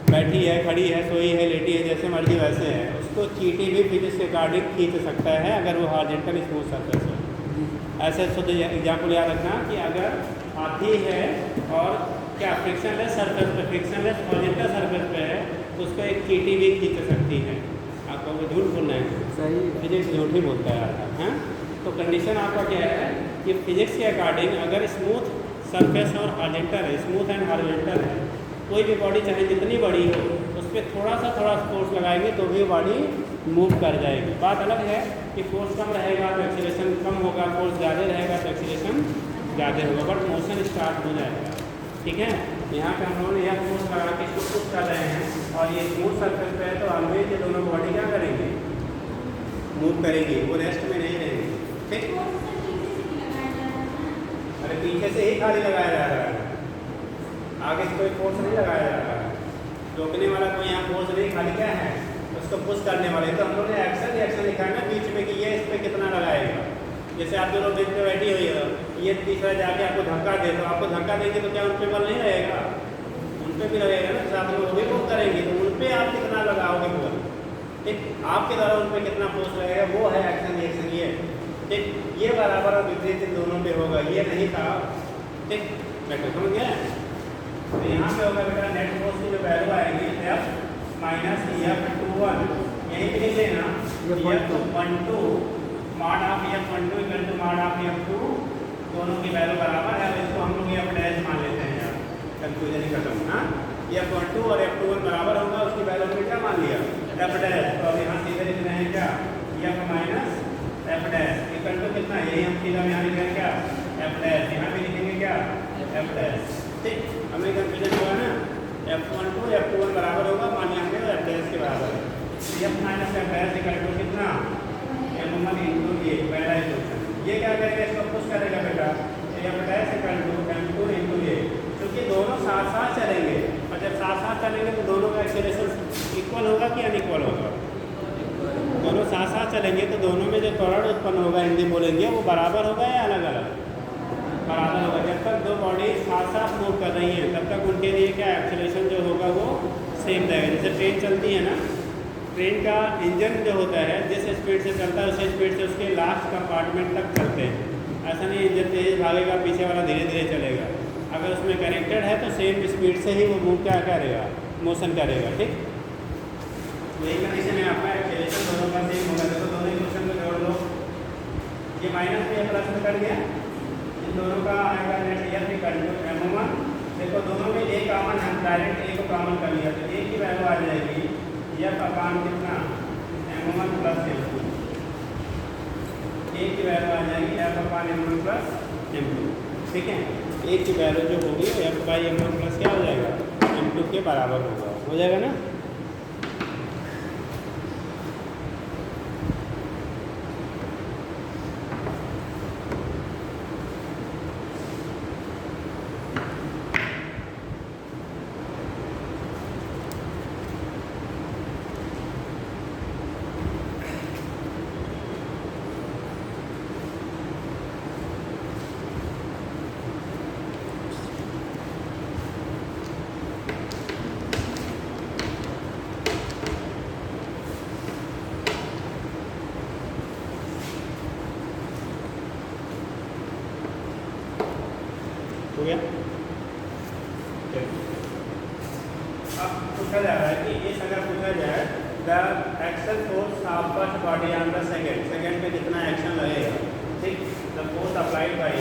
बैठी है, खड़ी है, सोई है, लेटी है, जैसे मर्जी वैसे है, उसको चींटी भी फिजिक्स के अकॉर्डिंग खींच सकता है अगर वो हॉरिजॉन्टल स्मूथ सरफेस है। ऐसे शुद्ध एग्जाम्पल याद रखना कि अगर हाथी है और क्या फ्रिक्शनलेस सरफेस पे, फ्रिक्शनलेस हॉरिजॉन्टल सरफेस पे है, उसको एक चींटी भी खींच सकती है। आपको झूठ बोलना है, सही फिजिक्स झूठ ही बोलता है हैं। तो कंडीशन आपका क्या है कि फिजिक्स के अकॉर्डिंग अगर स्मूथ सरफेस और हॉरिजॉन्टल है, स्मूथ एंड हॉरिजॉन्टल है, कोई भी बॉडी चाहे जितनी बड़ी हो उस पर थोड़ा सा फोर्स लगाएंगे तो भी बॉडी मूव कर जाएगी। बात अलग है कि फोर्स कम रहेगा तो एक्सीलरेशन कम होगा, फोर्स ज़्यादा रहेगा तो एक्सीलरेशन ज़्यादा होगा, बट मोशन स्टार्ट हो जाएगा। ठीक है, यहाँ पे हम लोगों ने यह फोर्स लगा के इसको पुश कर रहे हैं और ये स्मूथ सरफेस पे है, तो ऑलवेज ये दोनों बॉडी क्या करेंगे, मूव करेंगी, वो रेस्ट में नहीं रहेंगे। ठीक, अरे पीछे से ही खाली लगाया जा रहा है, आगे से कोई फोर्स नहीं लगाया जा रहा है, रोकने वाला कोई यहाँ फोर्स नहीं, खाली क्या है उसको पुश करने वाले। तो हम लोग ने एक्शन रिएक्शन लिखा है ना बीच में कि ये इस पर कितना लगाएगा। जैसे आप दोनों बेंच पे बैठी हुई है, ये तीसरा जाके आपको धक्का दे, तो आपको धक्का देंगे तो क्या उन पर बल नहीं रहेगा, उन पर भी लगेगा ना, जैसे आप लोग वो भी मूव करेंगे तो उन पर आप कितना लगाओगे बल, ठीक, आपके द्वारा उन पर कितना फोर्स लगेगा, वो है एक्शन रिएक्शन। ये ठीक, ये बराबर और विपरीत इन दोनों पे होगा, ये नहीं था। ठीक, बेटा समझ गया। तो यहाँ पे होगा बेटा नेट फोर्स की जो वैल्यू आएगी F माइनस F21, यहीं पे लिख लेना F12 mod of F12 equal to mod of F2, दोनों की वैल्यू बराबर है। इसको हम लोग F डैश मान लेते हैं यार, कंफ्यूजन ही खत्म ना। F12 और F21 बराबर होगा, उसकी वैल्यू में क्या मान लिया F डैश, तो अब यहाँ सीधे लिख रहे हैं क्या F minus F dash equal to कितना, यही हम सीधा यहाँ लिख रहे हैं क्या F डैश, यहाँ भी लिखेंगे क्या F डैश। ठीक, हमें कंफ्यूजन हुआ ना, F12 F21 बराबर होगा, मान लिया हमने F डैश के बराबर है। F minus F dash equal to कितना m1 इंटू ये पहला इक्वेशन। ये क्या करेगा, इसको पुश करेगा बेटा, F dash equal to m2 into ये, क्योंकि दोनों साथ साथ चलेंगे और जब साथ साथ चलेंगे तो दोनों का एक्सेलरेशन इक्वल होगा कि अनइक्वल होगा। दोनों साथ साथ चलेंगे तो दोनों में जो त्वरण उत्पन्न होगा हिंदी बोलेंगे वो बराबर होगा या अलग अलग, बराबर होगा। जब तक दो बॉडी साथ साथ मूव कर रही हैं तब तक उनके लिए क्या एक्सेलरेशन जो होगा वो सेम रहेगा। जैसे ट्रेन चलती है ना, ट्रेन का इंजन जो होता है जिस स्पीड से चलता है उसी स्पीड से उसके लास्ट कंपार्टमेंट तक चलते हैं। ऐसा नहीं इंजन तेज भागेगा पीछे वाला धीरे धीरे चलेगा। अगर उसमें कनेक्टेड है तो सेम स्पीड से ही वो मूव क्या करेगा, मोशन करेगा। ठीक, यही कंडीशन है आपका, एक्सेलरेशन दोनों का सेम होगा। देखो दोनों इक्वेशन को जोड़ लो, ये माइनस में प्लस में कर दिया, इन दोनों का आएगा net F equal to m1। देखो दोनों में एक कॉमन है, डायरेक्ट ए को कॉमन कर लिया तो ए की वैल्यू आ जाएगी एफ अपान कितना m1 प्लस m2। ए की वैल्यू आ जाएगी एफ अपान m1 प्लस m2। ठीक है, ए की वैल्यू जो होगी एफ बाई m1 प्लस क्या हो जाएगा, m2 के बराबर होगा, हो जाएगा ना। हो गया। अब पूछा जा रहा है कि इस अगर पूछा जाए the action force of first body on the second, second पे कितना एक्शन लगेगा। ठीक, द फोर्स अप्लाइड बाई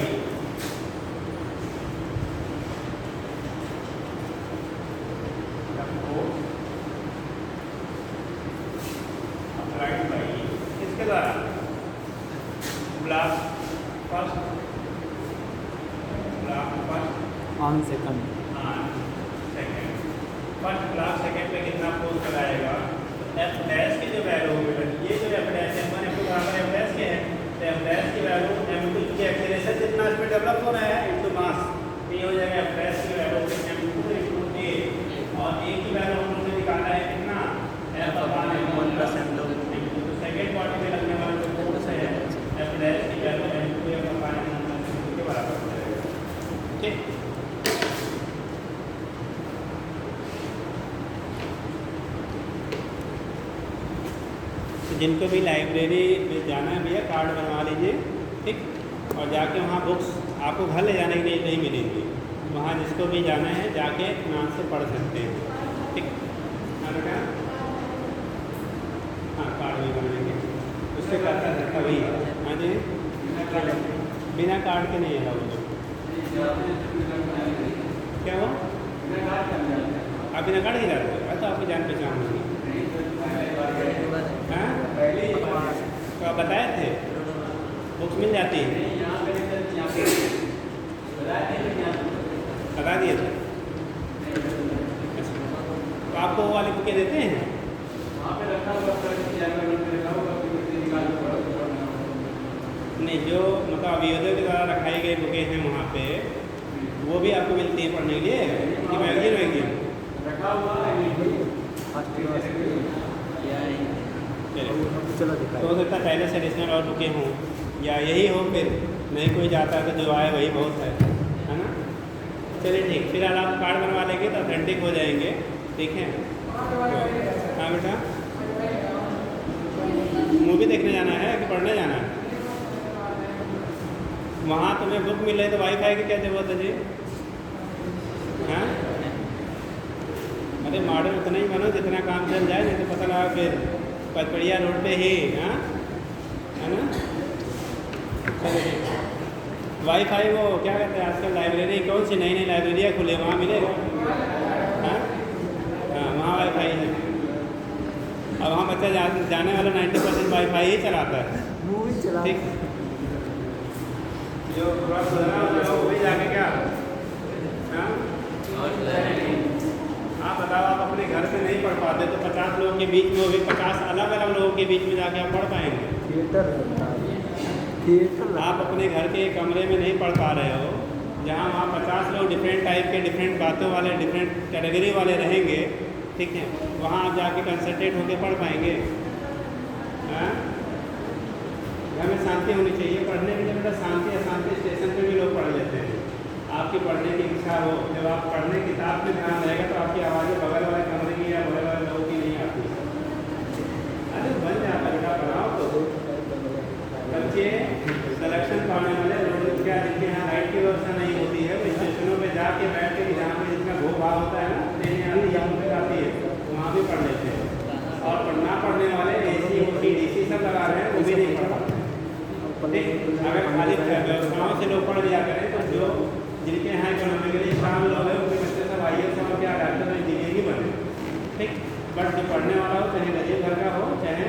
किसके द्वारा, block first on second first block second पे कितना फोर्स लगाएगा। एफ डैश की जो वैल्यू होगी, ये जो एफ डैश m1 m2 बराबर एफ डैश के है, तो एफ डैश की वैल्यू m2 की एक्सेलरेशन जितना इसमें डेवलप हो रहा है इनटू मास, तो ये हो जाएगा एफ डैश की वैल्यू m2 इंटू a, और a की वैल्यू हम लोग ने निकाला है कितना f अपान m1 प्लस m2। तो सेकंड बॉडी में लगने वाला जो फोर्स है एफ डैश की वैल्यू m2 f अपान m1 प्लस m2 के बराबर हो जाएगा। ठीक, जिनको भी लाइब्रेरी में जाना है भैया कार्ड बनवा लीजिए। ठीक, और जाके वहाँ बुक्स आपको घर ले जाने के लिए नहीं मिलेंगी, वहाँ जिसको भी जाना है जाके नाम से पढ़ सकते हैं। ठीक, हाँ बेटा, हाँ कार्ड भी बनाएंगे, उससे करता सकता वही। हाँ जी, बिना कार्ड के नहीं है वो। क्या हुआ, आप बिना कार्ड ही जाते हो तो आपकी जान पहचान होगी। हाँ, तो आप बताए थे बुक्स मिल जाती है, बता दिए थे। अच्छा, तो आपको वो वाली बुकें देते हैं, नहीं जो मतलब अभियोजक के द्वारा रखाई गई बुकें हैं वहाँ पे वो भी आपको मिलती है पढ़ने के लिए कि मैगजीन वैगजीन चलो तो हो सकता है पहले से एडिशनल और बुकें हों या यही हो, फिर नहीं कोई जाता है तो जो आए वही बहुत है ना। चलिए ठीक, फिलहाल आप कार्ड बनवा लेंगे तो ऑथेंटिक हो जाएंगे। ठीक है, हाँ बेटा, मूवी देखने जाना है कि पढ़ने जाना है, वहाँ तुम्हें बुक मिल रही तो वाईफाई की क्या ज़रूरत है जी। हाँ, अरे मॉडल उतना ही बनो जितना काम चल जाए, नहीं तो पता लगा फिर पचपड़िया रोड पे ही। हाँ, है ना। चलिए, वाईफाई वो क्या कहते हैं आजकल लाइब्रेरी, कौन सी नई नई लाइब्रेरियाँ खुले वहाँ मिलेगा। हाँ हाँ, वहाँ वाईफाई है, और वहाँ बच्चा जाने वाला 90% वाईफाई ही चलाता है। मूवी चला, ठीक, जो वो भी जाके क्या। हाँ, आप बताओ, आप अपने घर घर पे नहीं पढ़ पाते तो 50 लोगों के बीच में वो भी 50 अलग अलग लोगों के बीच में जाके आप पढ़ पाएंगे। थिएटर लगता है, थिएटर आप अपने घर के कमरे में नहीं पढ़ पा रहे हो, जहाँ वहाँ 50 लोग डिफरेंट टाइप के, डिफरेंट बातों वाले, डिफरेंट कैटेगरी वाले रहेंगे, ठीक है, वहाँ आप जाके कंसंट्रेट होकर पढ़ पाएंगे। हाँ, घर में शांति होनी चाहिए। पढ़ने के लिए बेटा शांति अशांति स्टेशन पे भी लोग पढ़ लेते हैं। आपकी पढ़ने की इच्छा हो, जब आप पढ़ने किताब में ध्यान रहेगा तो आपकी आवाज़ें बगल वाले कमरे की या बगल वाले लोगों की नहीं आती। अरे बन जाता बेटा, बनाओ तो। बच्चे सिलेक्शन पाने वाले लोग क्या, जिनके यहाँ लाइट की व्यवस्था नहीं होती है, वो स्टेशनों पे जाके बैठ के जहाँ पे जितना भू भाव होता है ना, ट्रेनें आती यहाँ पे आती है, वहाँ भी पढ़ लेते हैं। और ना पढ़ने वाले AC OC DC सब लगा रहे हैं, वो भी नहीं पढ़ पाते। अगर खाली व्यवस्थाओं से लोग पढ़ लिया करें तो जो जिनके यहाँ इकोनॉमिकली स्ट्रांग लोग हैं उनके बच्चे सब IAS और क्या डॉक्टर और इंजीनियर ही बने, ठीक। बट जो पढ़ने वाला हो, चाहे गरीब घर का हो चाहे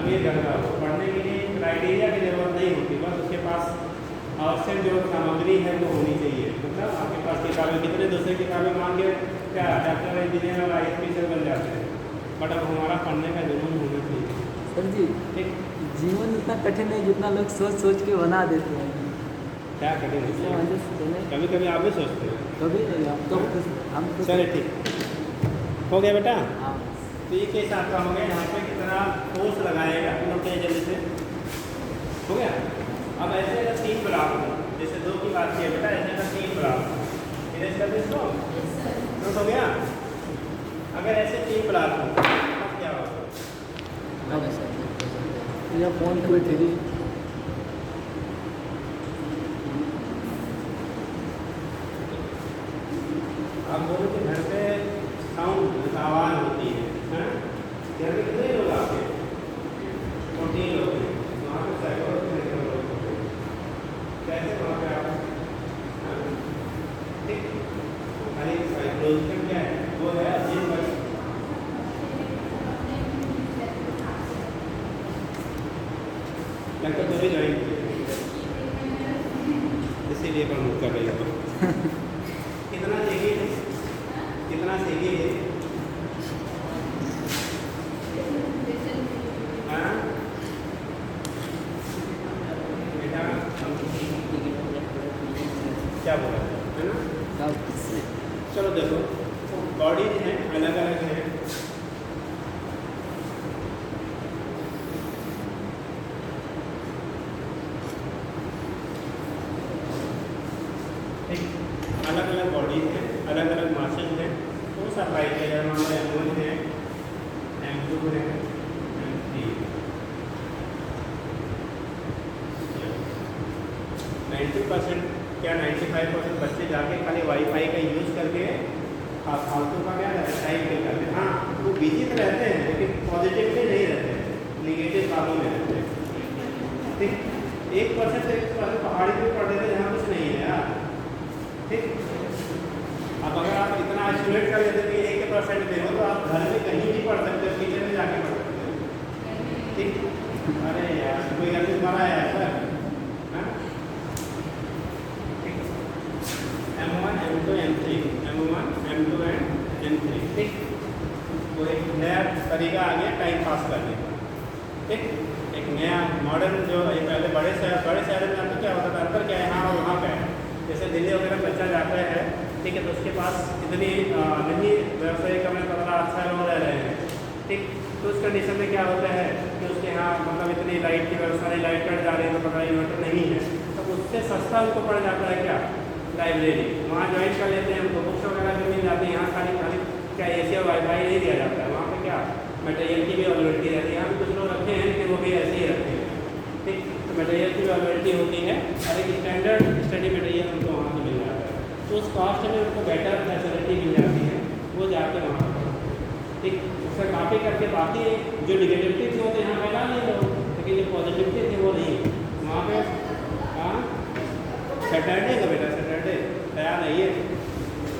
अमीर घर का हो, पढ़ने के लिए क्राइटेरिया की जरूरत नहीं होती, बस उसके पास आवश्यक जो सामग्री है वो होनी चाहिए। मतलब आपके पास किताबें, कितने दूसरे किताबें मांग के क्या डॉक्टर इंजीनियर और IAS बन जाते हैं, बट अब हमारा पढ़ने का जुनून होना चाहिए। सर जी, ठीक, जीवन इतना कठिन है जितना लोग सोच सोच के बना देते हैं। क्या कठिन है, इसलिए वजह से नहीं, कभी कभी आप भी सोचते हैं। कभी नहीं, हम तो चलिए ठीक हो गया बेटा। हाँ तो ये केस आपका हो गया, यहाँ पे कितना फोर्स लगाएगा नोट जल्दी से, हो गया। अब ऐसे अगर 3 ब्लॉक हो, जैसे 2 की बात की है बेटा, ऐसे अगर 3 ब्लॉक इरेज कर दे इसको, नोट हो गया। अगर ऐसे 3 ब्लॉक हो तब क्या होगा? यह फोन पे थी आप बोलो कि घर पे साउंड आवाज़ होती है, घर में कितने लोग आपके? 14 लोग हैं, वहाँ पे सैकड़ों लोग होते हैं। कैसे वहाँ पे आप, ठीक, खाली साइकोलॉजिकल क्या है, वो है अजीब बस। लगता तो भी ज्वाइन इसीलिए प्रमोट कर रही हो। कितना चाहिए, कितना चाहिए? हाँ बेटा, क्या बोला है ना? चलो देखो, बॉडीज हैं अलग अलग हैं, अलग अलग बॉडीज हैं, अलग अलग मासेज हैं, वो सब राइट है। हमारे M1 है, M2 है, M3। 90% क्या 95% बच्चे जाके खाली वाईफाई का यूज़ करके फालतू का क्या टाइम नहीं करते। हाँ, वो बिजी तो रहते हैं लेकिन पॉजिटिवली नहीं रहते हैं, निगेटिव कामों में रहते हैं, ठीक। 1% पहाड़ी पे पढ़ लेते जहाँ कुछ नहीं है यार, ठीक। अब अगर आप इतना एस्टिमेट कर लेते कि 1% में हो तो आप घर में कहीं भी पढ़ सकते हो, किचन में जाके पढ़ सकते हो, ठीक। अरे यार कोई गलती मारा है सर, ठीक। M1 M2 M3, M1 M2 and M3, ठीक। वो एक नया तरीका आ गया टाइम पास करने का, ठीक। एक नया मॉडर्न जो ये पहले बड़े शहर में आपको क्या होता था, अंतर क्या है यहाँ और वहाँ का है। जैसे दिल्ली वगैरह बच्चा जाता है, ठीक है, तो उसके पास इतनी नहीं व्यवसायिक हमें पता अच्छा लोग रह रहे हैं, ठीक। तो उस कंडीशन में क्या होता है कि उसके यहाँ मतलब इतनी लाइट की व्यवस्था नहीं, लाइट कट जा रही है तो पता इन्वर्टर नहीं है, तो उससे सस्ता उनको पड़ जाता है क्या, लाइब्रेरी। वहाँ ज्वाइन कर लेते हैं, उनको बुक्स वगैरह भी मिल जाती है। यहाँ खाली खाली क्या AC और वाईफाई नहीं दिया जाता है, वहाँ पर क्या मटेरियल की भी अवेलेबिलिटी रहती है। यहाँ भी कुछ लोग रखते हैं लेकिन वो भी ऐसे ही रखते हैं, ठीक। तो मटेरियल की भी अवेलेबिलिटी होती है और एक स्टैंडर्ड स्टडी मटेरियल उनको वहाँ से मिल जाता है, तो उस कॉस्ट में उनको बेटर फैसिलिटी मिल जाती है, वो जाके वहाँ पर, ठीक। उससे कॉपी करके बाकी जो निगेटिविटी थी वो तो यहाँ फैला नहीं लोग, लेकिन जो पॉजिटिविटी थी वो नहीं वहाँ पे। हाँ, सैटरडे का बेटा, सैटरडे तैयार नहीं है,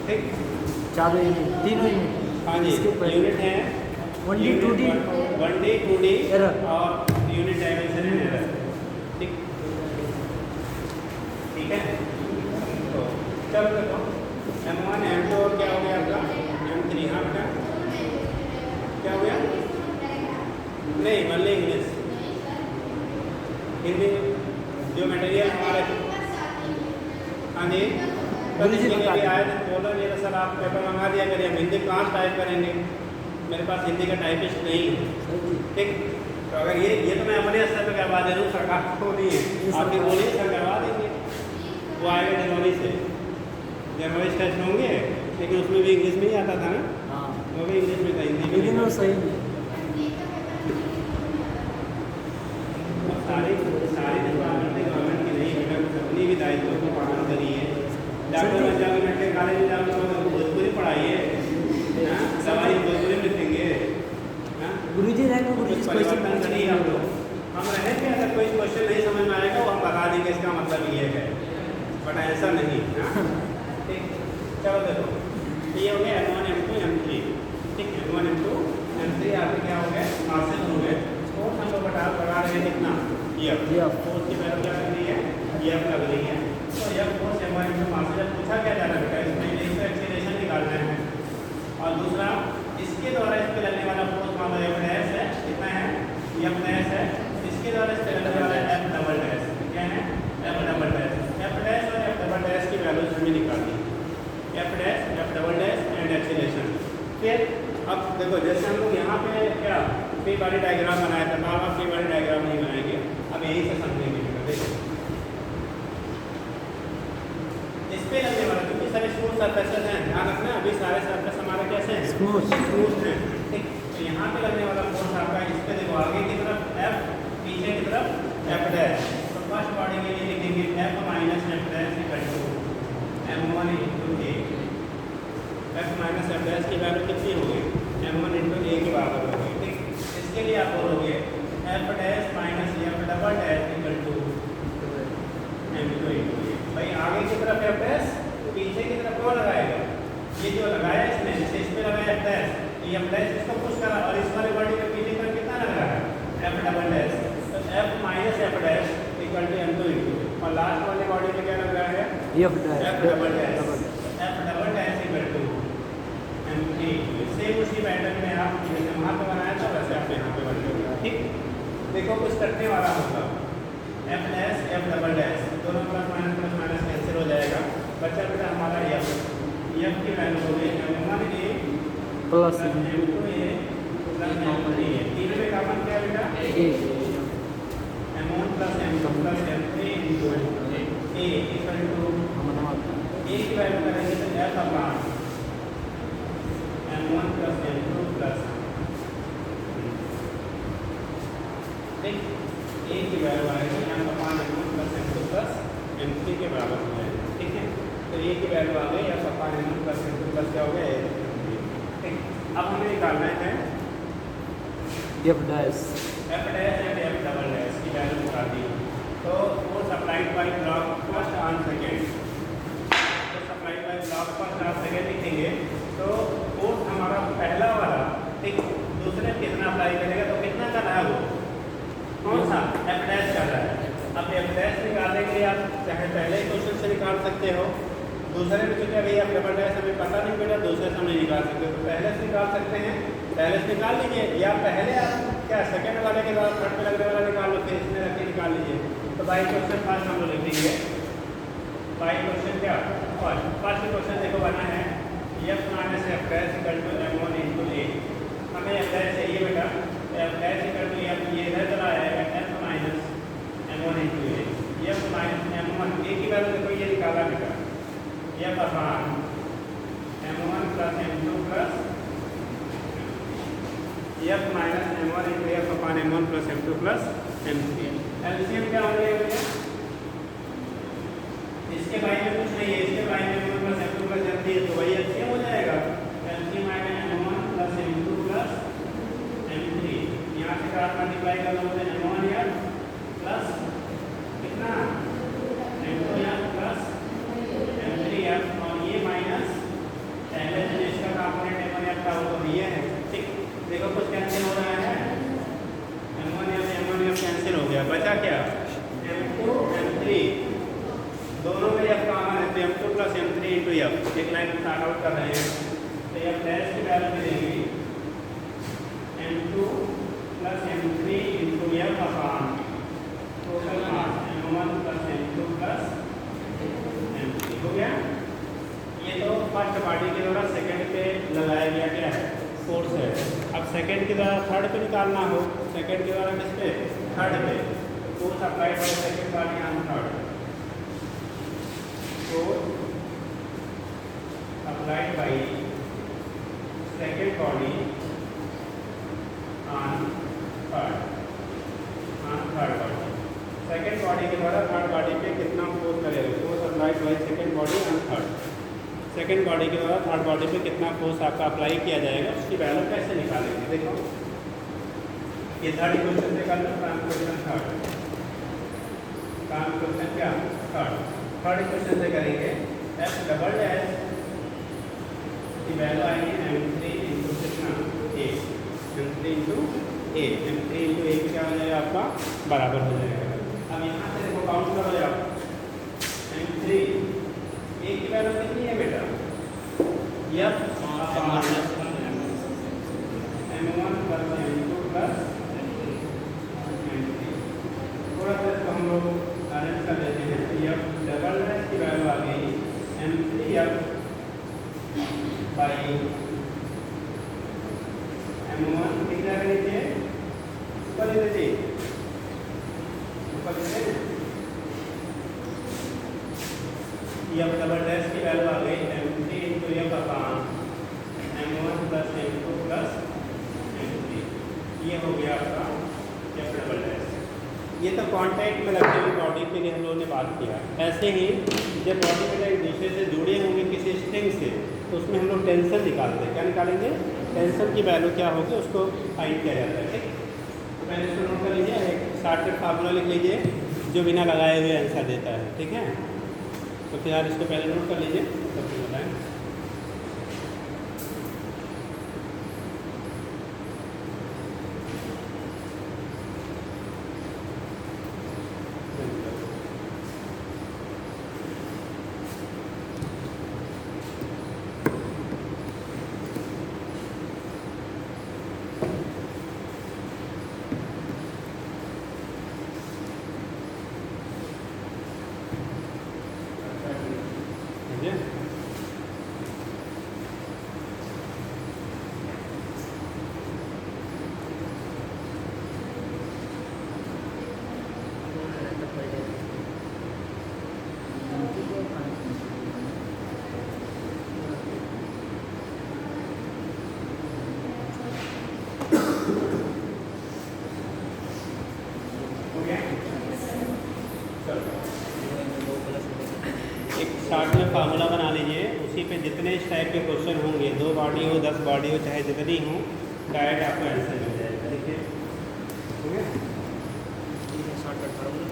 ठीक। 4 यूनिट 3 यूनिट, हाँ जी, यूनिट है 1D 2D 1D 2D error और यूनिट डायमेंशन एंड एरर, ठीक। ठीक है, तो चलो देखो M1 M2 और क्या हो गया आपका M3। हाँ बेटा, क्या हो गया? नहीं, ओनली इंग्लिश। हिंदी जो मटेरियल हमारे, हाँ जी, कल इसके लिए भी आए थे, बोला नहीं सर आप पेपर मंगा दिया करिए, हम हिंदी कहाँ टाइप करेंगे, मेरे पास हिंदी का टाइपिस्ट नहीं है। ठीक, तो अगर ये तो मैं अपने स्तर पर करवा दे रहा हूँ, सरकार को नहीं है, आपकी बोलिए सर करवा देंगे। वो आएगा जनवरी से, जनवरी टेस्ट होंगे, लेकिन उसमें भी इंग्लिश में ही आता था ना। हाँ, वो भी इंग्लिश में था, हिंदी में लेकिन वो सही नहीं है। सारी डिपार्टमेंट गवर्नमेंट की नहीं बेटा, कुछ अपनी भी दायित्व को पालन करिए। डॉक्टर बन जाओगे, मेडिकल कॉलेज में जाओगे, भोजपुरी पढ़ाइए, दवाई भोजपुरी में देंगे। गुरुजी रहेंगे, गुरुजी परिवर्तन करिए आप लोग। हम रहेंगे, अगर कोई क्वेश्चन नहीं समझ में आएगा वो हम बता देंगे इसका मतलब ये है, बट ऐसा नहीं। ठीक, चलो देखो, ये हो गया M1 M2 M3। ठीक है, M1 M2 M3 आपके क्या हो गए, मार्क्स हो गए। फोर्थ हम लोग लगा रहे हैं कितना, F। फोर्थ की वैल्यू क्या लग रही है, F लग रही है। तो F fourth M1 M2 marks जब पूछा क्या जा रहा है, इसमें इसका एक्सीलरेशन निकालना है। और दूसरा, इसके द्वारा इस पे लगने वाला फोर्स मान लो F डैश है, कितना है, F डैश है। इसके द्वारा इस पे लगने वाला F डबल डैश, क्या है, F double dash. F dash और F डबल डैश की वैल्यूज हमें निकालनी है, F dash, F double dash and acceleration. फिर अब देखो, जैसे हम लोग यहाँ पे क्या फ्री बॉडी डायग्राम बनाया था, बार फ्री बॉडी डायग्राम नहीं बनाएंगे, अब यहीं से समझेंगे। देखो इस पे लगने वाला, क्योंकि सारे स्मूथ सरफेसेस हैं, ध्यान रखना, अभी सारे सरफेस हमारे कैसे हैं, स्मूथ हैं। ठीक, तो यहाँ पे लगने वाला फोर्स आपका इस पे देखो, आगे की तरफ F, पीछे की तरफ F डैश। तो फर्स्ट बॉडी के लिए लिखेंगे F minus F dash equal to M1 into A। F minus F dash की वैल्यू कितनी होगी, M1 इंटू A के बराबर होगी। ठीक, इसके लिए आप बोलोगे F dash minus F double dash equal to M2 into A। भाई आगे की तरफ F डैश, पीछे की तरफ कौन लगाएगा, ये जो लगाया इसने, जैसे इस पे लगाया F डैश, ये F डैश इसको पुश करा, और इस वाले बॉडी के पीछे पर कितना लग रहा है, F डबल डैश। तो F minus F dash equal to M2 into A। और लास्ट वाले बॉडी में क्या लग रहा है, F double dash, F double dash equal to M3। Same उसी पैटर्न में आप जैसे वहाँ पे बनाया था वैसे आप यहाँ पे बनाएंगे। ठीक, देखो कुछ कटने वाला होगा, F dash F double dash, दोनों प्लस माइनस कैंसिल हो जाएगा, बचा बेटा हमारा F। F की वैल्यू हो गई M1 A plus M2 A plus M3 A। तीनों में कॉमन क्या है बेटा, M1 plus M2 plus M3 into A equal to A की वैल्यू करेंगे तो F upon M1 plus M2 plus, ठीक, A की वैल्यू आएगी M upon M1 plus M2 plus M3 के बराबर हो जाएगा। ठीक है, तो A की वैल्यू आ गई F upon M1 plus M2 plus क्या हो गया, ठीक। अब हमें निकालना है F dash and F double dash की वैल्यू निकाल दी। तो force applied bye block first on second, force applied bye block first on second लिखेंगे। तो फोर्स हमारा पहला वाला, ठीक, दूसरे कितना अप्लाई करेगा, तो कितना कर रहा है वो, कौन सा, F डैश कर रहा है। अब F डैश निकालने के लिए आप चाहे पहले ही क्वेश्चन से निकाल सकते हो, दूसरे में चूंकि अभी F डबल डैश हमें पता नहीं बेटा, दूसरे से हम नहीं निकाल सकते, तो पहले से निकाल सकते हैं, पहले से निकाल लीजिए, या पहले आप क्या सेकंड वाले के बाद थर्ड पे लगने वाला निकाल लो, फिर इसमें रख के निकाल लीजिए। तो बाई क्वेश्चन फर्स्ट हम लोग लिखेंगे, बाई क्वेश्चन क्या, फर्स्ट क्वेश्चन देखो बना है F minus F dash equal to M1 into A। हमें F डैश चाहिए बेटा, F dash equal to F, ये इधर चला आएगा F minus M1 into A। F minus M1 A की वैल्यू देखो ये निकाला बेटा, F upon M1 plus M2 plus F minus M1 into F upon M1 plus M2 plus M3। LCM क्या हो जाएगा, इसके बारे में कुछ नहीं है, इसके बारे में M1 plus M2 plus M3 है, तो वही एलसीएम हो जाएगा, LCM minus M1 plus M2 plus M3। यहाँ से क्रॉस मल्टीप्लाई कर लो तो M1 या प्लस कितना M2 या प्लस M3 या, और ये माइनस पहले जो इसका कंपोनेंट M1 या था वो तो ये है। ठीक, देखो कुछ कैंसिल हो रहा है, M1 या कैंसिल हो गया, बचा क्या M2 M3, दोनों में F कॉमन है, तो M2 plus M3 into F, एक लाइन में स्टार्ट आउट कर रहे हैं। तो F डैश की वैल्यू मिलेगी plus m3 into F upon total mass m1 plus m2 plus m3 हो गया। ये तो फर्स्ट बॉडी के द्वारा सेकंड पे लगाया गया क्या है फोर्स है। अब सेकंड के द्वारा थर्ड पे निकालना हो, सेकंड के द्वारा किस पे थर्ड पे, force applied by second body on third, force applied by second body on third body. Second body के द्वारा थर्ड बॉडी पे कितना फोर्स करेगा, force applied by second body on third, second body के द्वारा थर्ड बॉडी पे कितना force आपका अप्लाई किया जाएगा, उसकी वैल्यू कैसे निकालेंगे। देखो ये थर्ड इक्वेशन से कर लो, काम क्वेश्चन थर्ड, काम क्वेश्चन क्या थर्ड इक्वेशन से करेंगे। एफ डबल एस की वैल्यू आएगी m3 इंटू कितना ए, m3 इंटू ए, m3 इंटू ए क्या हो जाएगा आपका बराबर हो जाएगा। अब यहाँ से देखो काउंट करो आप, m3 ए की वैल्यू कितनी है बेटा, एफ अपान m1 plus m2 plus m3। थोड़ा सा इसको हम लोग अरेंज कर लेते हैं। एफ डबल एस की वैल्यू आ गई m3f बाई m1 कितना करनी चाहिए, ऊपर लिख लीजिए, ऊपर लिखते हैं एफ डबल डैश की वैल्यू आ गई m3 इंटू एफ अपान m1 plus m2 plus m3। ये हो गया आपका एफ डबल डैश। ये तो कांटेक्ट में रखी हुई बॉडी के लिए हम लोगों ने बात किया। ऐसे ही जब बॉडी में एक दूसरे से जुड़े होंगे किसी स्ट्रिंग से, तो उसमें हम लोग टेंशन निकालते हैं। क्या निकालेंगे, टेंशन की वैल्यू क्या होगी उसको फाइंड किया जाता है। ठीक, तो पहले इसको नोट कर लीजिए, एक शॉर्टकट फार्मूला लिख लीजिए जो बिना लगाए हुए आंसर देता है। ठीक है, तो फिलहाल इसको पहले नोट कर लीजिए, तब फिर बताएं। स्टार्ट में फार्मूला बना लीजिए, उसी पे जितने इस टाइप के क्वेश्चन होंगे, 2 बॉडी हो 10 बॉडी हो चाहे जितनी हो, डायरेक्ट आपको आंसर मिल जाएगा। देखिए ठीक है, शॉर्टकट फार्मूला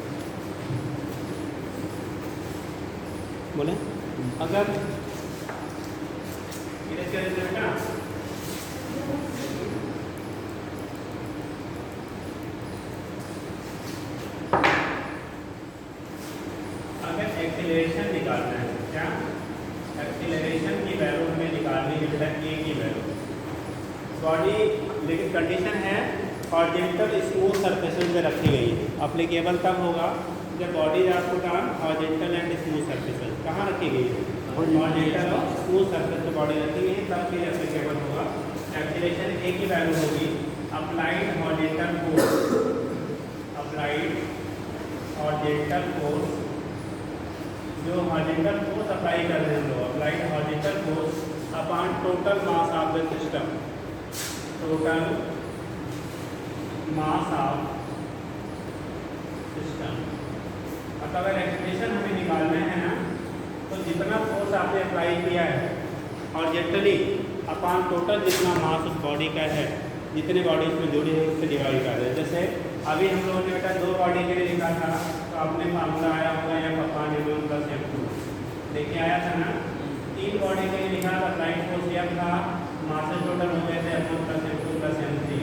बोले अगर एक्सीलरेशन निकालना है, क्या एक्सीलरेशन की वैल्यू हमें निकालनी है बेटा, ए की वैल्यू बॉडी, लेकिन कंडीशन है हॉरिजॉन्टल स्मूथ सरफेसेस में रखी गई है। अप्लीकेबल तब होगा जब बॉडी आपको काम हॉरिजॉन्टल एंड स्मूथ सरफेसेस कहाँ रखी गई है, हॉरिजॉन्टल और स्मूथ सरफेस पे बॉडी रखी गई है, तब फिर एप्लीकेबल होगा। एक्सीलरेशन ए की वैल्यू होगी applied horizontal force, applied horizontal force, जो हॉरिजॉन्टल फोर्स अप्लाई कर रहे हैं हम लोग, applied horizontal force upon total mass of the system, total mass of system. अब अगर एक्सप्रेशन हमें निकालना है ना, तो जितना फोर्स आपने अप्लाई किया है हॉरिजॉन्टली अपॉन टोटल जितना मास उस बॉडी का है, जितने बॉडी उसमें जुड़ी है उससे डिवाइड कर रहे हैं। जैसे अभी हम लोगों ने बेटा 2 बॉडी के लिए लिखा था, तो आपने फार्मूला आया होगा एफ अपान m1 प्लस m2, देखिए आया था ना। 3 बॉडी के लिए लिखा था, अप्लाइड फोर्स एफ था, मासेस टोटल हो गए थे m1 plus m2 plus m3।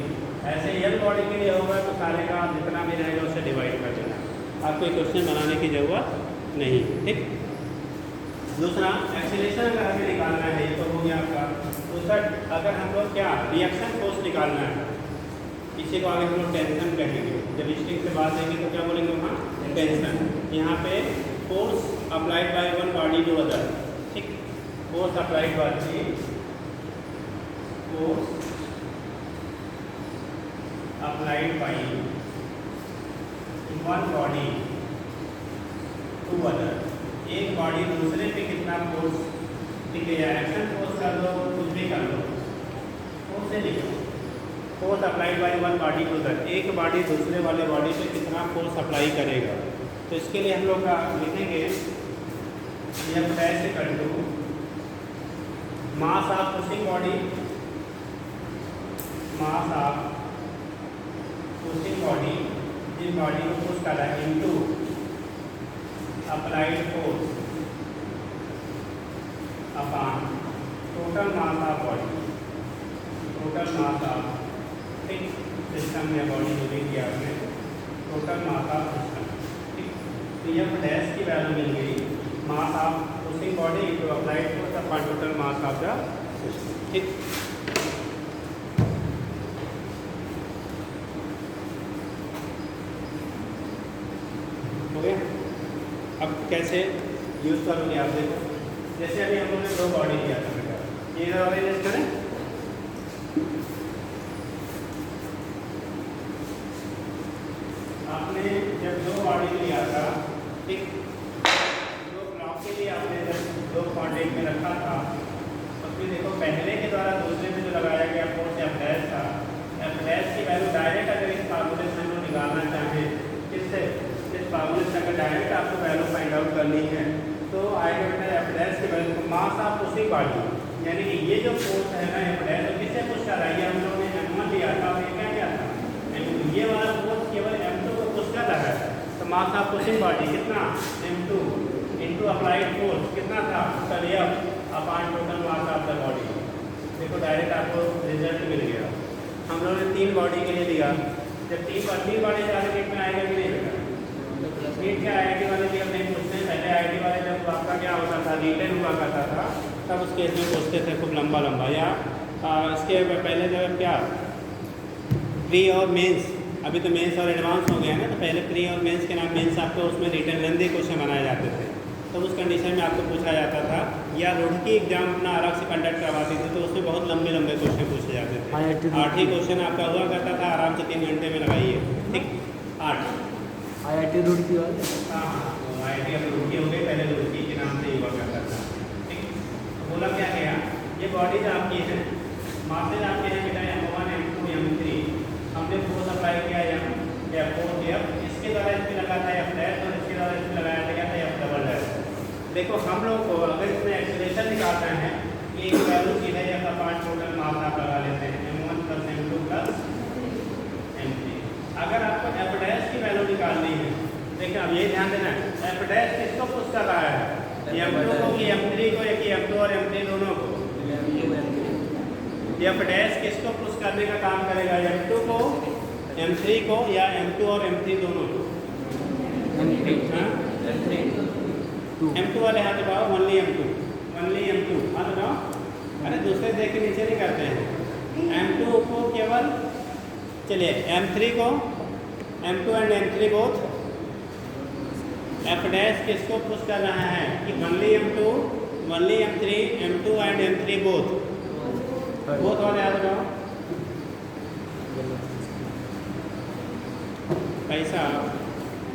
ऐसे एल बॉडी के लिए होगा तो सारे का जितना भी रहेगा उससे डिवाइड कर देना, आपको क्वेश्चन बनाने की ज़रूरत नहीं। ठीक, दूसरा एक्सीलरेशन अगर हमें निकालना है, ये तो हो गया आपका। दूसरा अगर हम लोग क्या रिएक्शन फोर्स निकालना है, इसी को आगे हम लोग टेंशन कहेंगे। जब स्ट्रिंग से बात देंगे तो क्या बोलेंगे वहाँ टेंशन। यहाँ पे force applied by one body to other, ठीक, force applied by force applied by one body to other, एक बॉडी दूसरे पे कितना फोर्स, ठीक है, या एक्शन फोर्स कर दो, कुछ भी कर लो, फोर्स से लिखो, force applied by one body to other, एक बॉडी दूसरे वाले बॉडी पे कितना फोर्स अप्लाई करेगा। तो इसके लिए हम लोग लिखेंगे यह dash equal to mass of pushing body, mass of pushing body, जिस बॉडी को पुश कर रहा है, into applied force upon total mass of body, total mass of, ठीक, सिस्टम में बॉडी जो भी किया आपने, टोटल मास ऑफ सिस्टम, ठीक। तो यह डैश की वैल्यू मिल गई मास of pushing body into applied force upon total mass of the system, ठीक। हो गया। अब कैसे यूज करोगे आप देखो, जैसे अभी हम लोगों ने दो बॉडी लिया था बेटा, ये ऑर्गेनाइज करें, आपने जब दो बॉडी लिया था, ठीक, दो ब्लॉक के लिए आपने जब दो कॉन्टेक्ट में रखा था, तो फिर देखो पहले के द्वारा दूसरे में जो लगाया गया फोर्स एफ डैश था, एफ डैश की वैल्यू डायरेक्ट अगर इस फार्मूले से हम लोग निकालना चाहें, किससे, इस फार्मूले से अगर डायरेक्ट आपको वैल्यू फाइंड आउट करनी है तो आएगा बेटा एफ डैश की value mass of pushing body, यानी कि ये जो फोर्स है ना एफ डैश, तो किससे पुश कर रहा है, ये हम लोगों ने m1 लिया था और ये क्या किया था m2, ये वाला फोर्स केवल m2 को पुश कर रहा है। तो मास ऑफ पुशिंग बॉडी कितना, m2 इनटू अप्लाइड फोर्स कितना था, सर ये upon total mass of the body. देखो डायरेक्ट आपको रिजल्ट मिल गया। हम लोगों ने तीन बॉडी के लिए लिया, जब तीन बॉडी से आगे में आएगा कि नहीं बेटा, नीट के आईआईटी वाले भी अब नहीं पूछते, पहले आईआईटी वाले जब आपका क्या होता था, रिटर्न हुआ करता था, तब उस केस में पूछते थे खूब लंबा लंबा, या इसके पहले जब क्या प्री और मेंस, अभी तो मेंस और एडवांस हो गया ना, तो पहले प्री और मेंस के नाम मेंस आपको उसमें रिटर्न लेंदी क्वेश्चन बनाए जाते थे, तो उस कंडीशन में आपको पूछा जाता था, या रुड़की एग्जाम अपना अलग से कंडक्ट करवाती थी, तो उसमें बहुत लंबे लंबे क्वेश्चन पूछे जाते थे। 8 ही क्वेश्चन आपका हुआ करता था, आराम से 3 घंटे में लगाइए, ठीक, 8 IIT रुड़की वाले, हाँ हाँ, IIT अब रुड़की हो गई, पहले रुड़की के नाम से ही हुआ करता था, ठीक। तो बोला क्या गया, ये बॉडीज आपकी है, मासेज आपके हैं बेटा m1 m2 m3, हमने फोर्स अप्लाई किया F4 F, इसके द्वारा इसमें लगा था F डैश और इसके द्वारा इसमें लगाया गया था F डबल डैश। देखो हम लोग को अगर इसमें एक्सीलरेशन निकालना है, ये वैल्यू सीधे F अपॉन टोटल मास आप लगा लेते हैं m1 + m2 + m3। अगर आपको F डैश की वैल्यू निकालनी है, देखिए अब ये ध्यान देना है, F डैश किसको पुश कर रहा है, m2 को कि m3 को, या कि m2 और m3 दोनों को, F डैश किसको पुश करने का काम करेगा, m2 को, m3 को, या m2 और m3 दोनों को, m2 वाले हाथ दबाओ, ओनली m2 हाथ दबाओ, अरे दूसरे देख के नीचे नहीं करते हैं, m2 को केवल, चलिए m3 को, m2 and m3 both, F dash किसको पुश कर रहा है कि only m2, only m3, m2 and m3 both वाले याद रखो, पैसा।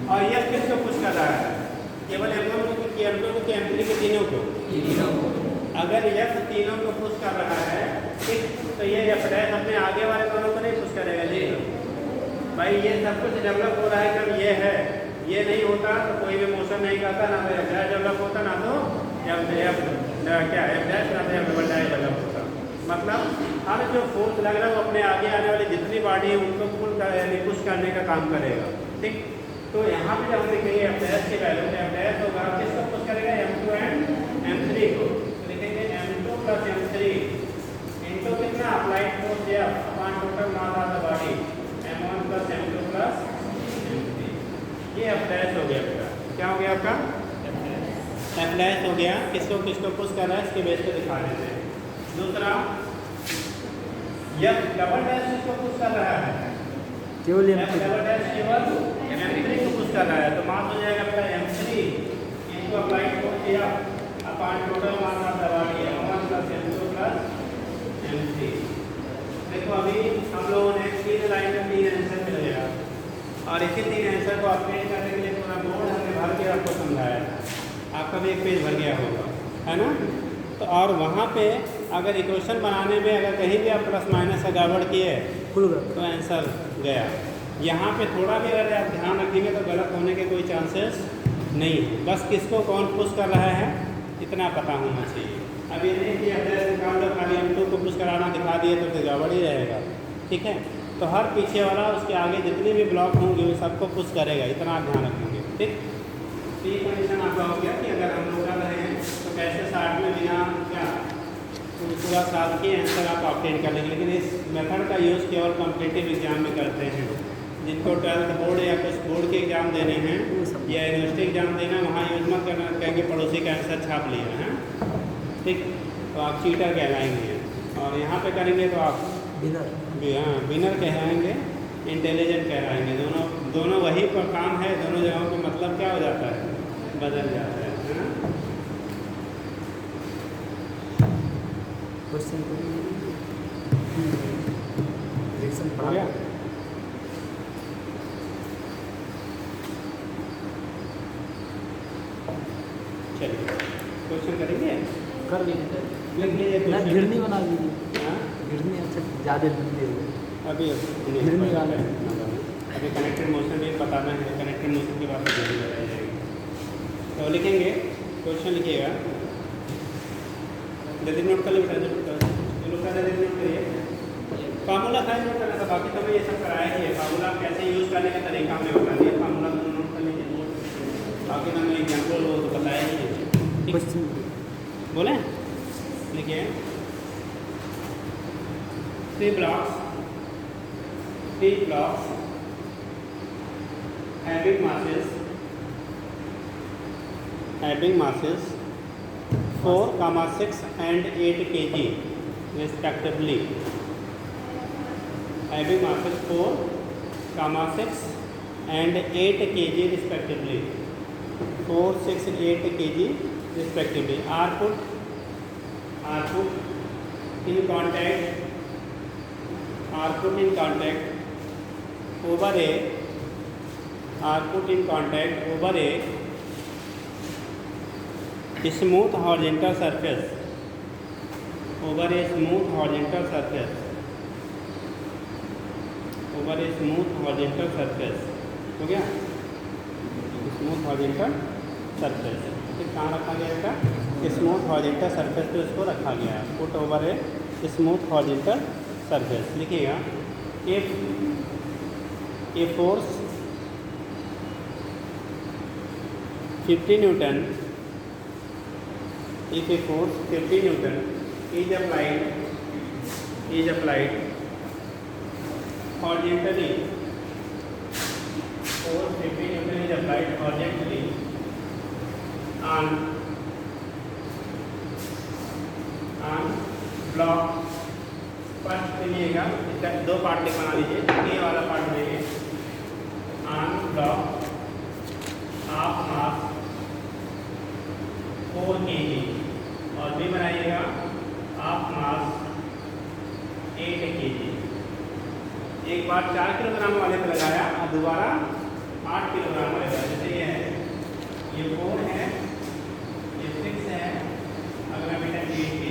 और यह किसको पुश कर रहा है, केवल m1 को कि m2 को कि m3 के तीनों को, अगर यह तीनों को पुश कर रहा है, ठीक, तो ये F डैश अपने आगे वाले दोनों को नहीं पुश करेगा जी भाई, ये सब कुछ डेवलप हो रहा है जब ये है, ये नहीं होता तो कोई भी मोशन नहीं करता, ना तो F डैश डेवलप होता, ना तो F डैश ना तो F डबल डैश डेवलप होता। मतलब हर जो फोर्स लग रहा है वो अपने आगे आने वाली जितनी बॉडी है उनको पुश करने का काम करेगा, ठीक। तो यहाँ पे जब हम लिखेंगे F डैश की वैल्यू, F डैश होगा किसको पुश करेगा, m2 एंड m3 को, तो लिखेंगे m2 + m3 इनटू कितना, applied force F upon total mass of the body m1 + m2 + m3। ये F डैश हो गया बेटा, क्या हो गया आपका F डैश हो गया, किसको किसको पुश कर रहा है इसके बेस पे दिखा देते हैं। दूसरा F डबल डैश किसको पुश कर रहा है, केवल डबल डैश केवल M3 को पुश कर रहा है, तो मास हो जाएगा बेटा M3 इनटू अप्लाइड फोर्स किया अपॉन टोटल मास आप दबा दिया 1 + M2 + M3। देखो अभी हम लोगों ने 3 लाइन में 3 आंसर मिल गया और इसी 3 आंसर को अपडेट करने के लिए पूरा बोर्ड हमने भर के आपको समझाया था। आपका भी एक पेज भर गया होगा, है ना। तो और वहाँ पे अगर इक्वेशन बनाने में अगर कहीं भी आप प्लस माइनस का गड़बड़ किए तो आंसर गया। यहाँ पे थोड़ा भी अगर आप ध्यान रखेंगे तो गलत होने के कोई चांसेस नहीं है। बस किसको कौन पुश कर रहा है इतना पता होना चाहिए। अब ये नहीं कि अगर खाली M2 को पुश कराना दिखा दिए तो फिर गड़बड़ ही रहेगा, ठीक है। तो हर पीछे वाला उसके आगे जितने भी ब्लॉक होंगे वो सबको पुश करेगा, इतना आप ध्यान रखेंगे, ठीक। तो ये कंडीशन आपका हो गया कि अगर हम लोग कर रहे हैं तो कैसे साथ में बिना क्या पूरा साल के आंसर आप ऑब्टेन कर लेंगे। लेकिन इस मेथड का यूज़ केवल कॉम्पिटिटिव एग्जाम में करते हैं। जिनको 12th बोर्ड या कुछ बोर्ड के एग्ज़ाम देने हैं या यूनिवर्सिटी एग्ज़ाम देना, वहाँ यूज़ मत करना, कहेंगे पड़ोसी का आंसर छाप लिए हैं, ठीक। तो आप चीटर कहलाएंगे और यहाँ पे करेंगे तो आप विनर कहलाएंगे, इंटेलिजेंट कहलाएंगे। दोनों वही पर काम है, दोनों जगहों का मतलब क्या हो जाता है, बदल जाता है ना। क्वेश्चन हो गया। चलिए क्वेश्चन करेंगे, कर लीजिए, लिख लीजिए ना क्वेश्चन। घिरनी बना लीजिए। हाँ घिरनी अच्छा ज़्यादा घिरनी हो अभी घिरनी वाला अभी कनेक्टेड मोशन भी बताना है, कनेक्टेड मोशन के बाद घिरनी बताई जाएगी। तो लिखेंगे क्वेश्चन, लिखिएगा जल्दी नोट कर लीजिए, नोट करिए। फार्मूला था नोट करना था, बाकी तो ये सब कराया ही है। फार्मूला कैसे यूज़ करने का तरीका हमने बता दिया, फार्मूला तो नोट कर लीजिए। बाकी तो हमने एग्जाम्पल वो तो बताया ही है, क्वेश्चन बोले लिखिए। 3 blocks having masses 4, 6 and 8 kg respectively. Having masses 4, 6 and 8 kg respectively. 4, 6, 8 kg respectively are put in contact over a smooth horizontal surface. हो गया स्मूथ हॉरिजॉन्टल सरफेस, ठीक। कहाँ रखा गया इसका, स्मूथ हॉरिजॉन्टल सरफेस पे उसको रखा गया है। Put over a smooth horizontal surface. लिखिएगा if a force 50 newton is applied horizontally. Force 50 Newton is applied horizontally on block। First लीजिएगा, इसका 2 पार्ट बना लीजिए। ए वाला पार्ट लेंगे, on block of mass 4 kg, और बी बनाइएगा ऑफ मास 8 kg। एक बार 4 किलोग्राम वाले पे लगाया और दोबारा 8 किलोग्राम वाले पे। जैसे ये है, ये 4 है, ये 6 है, अगला बेटा 8 kg।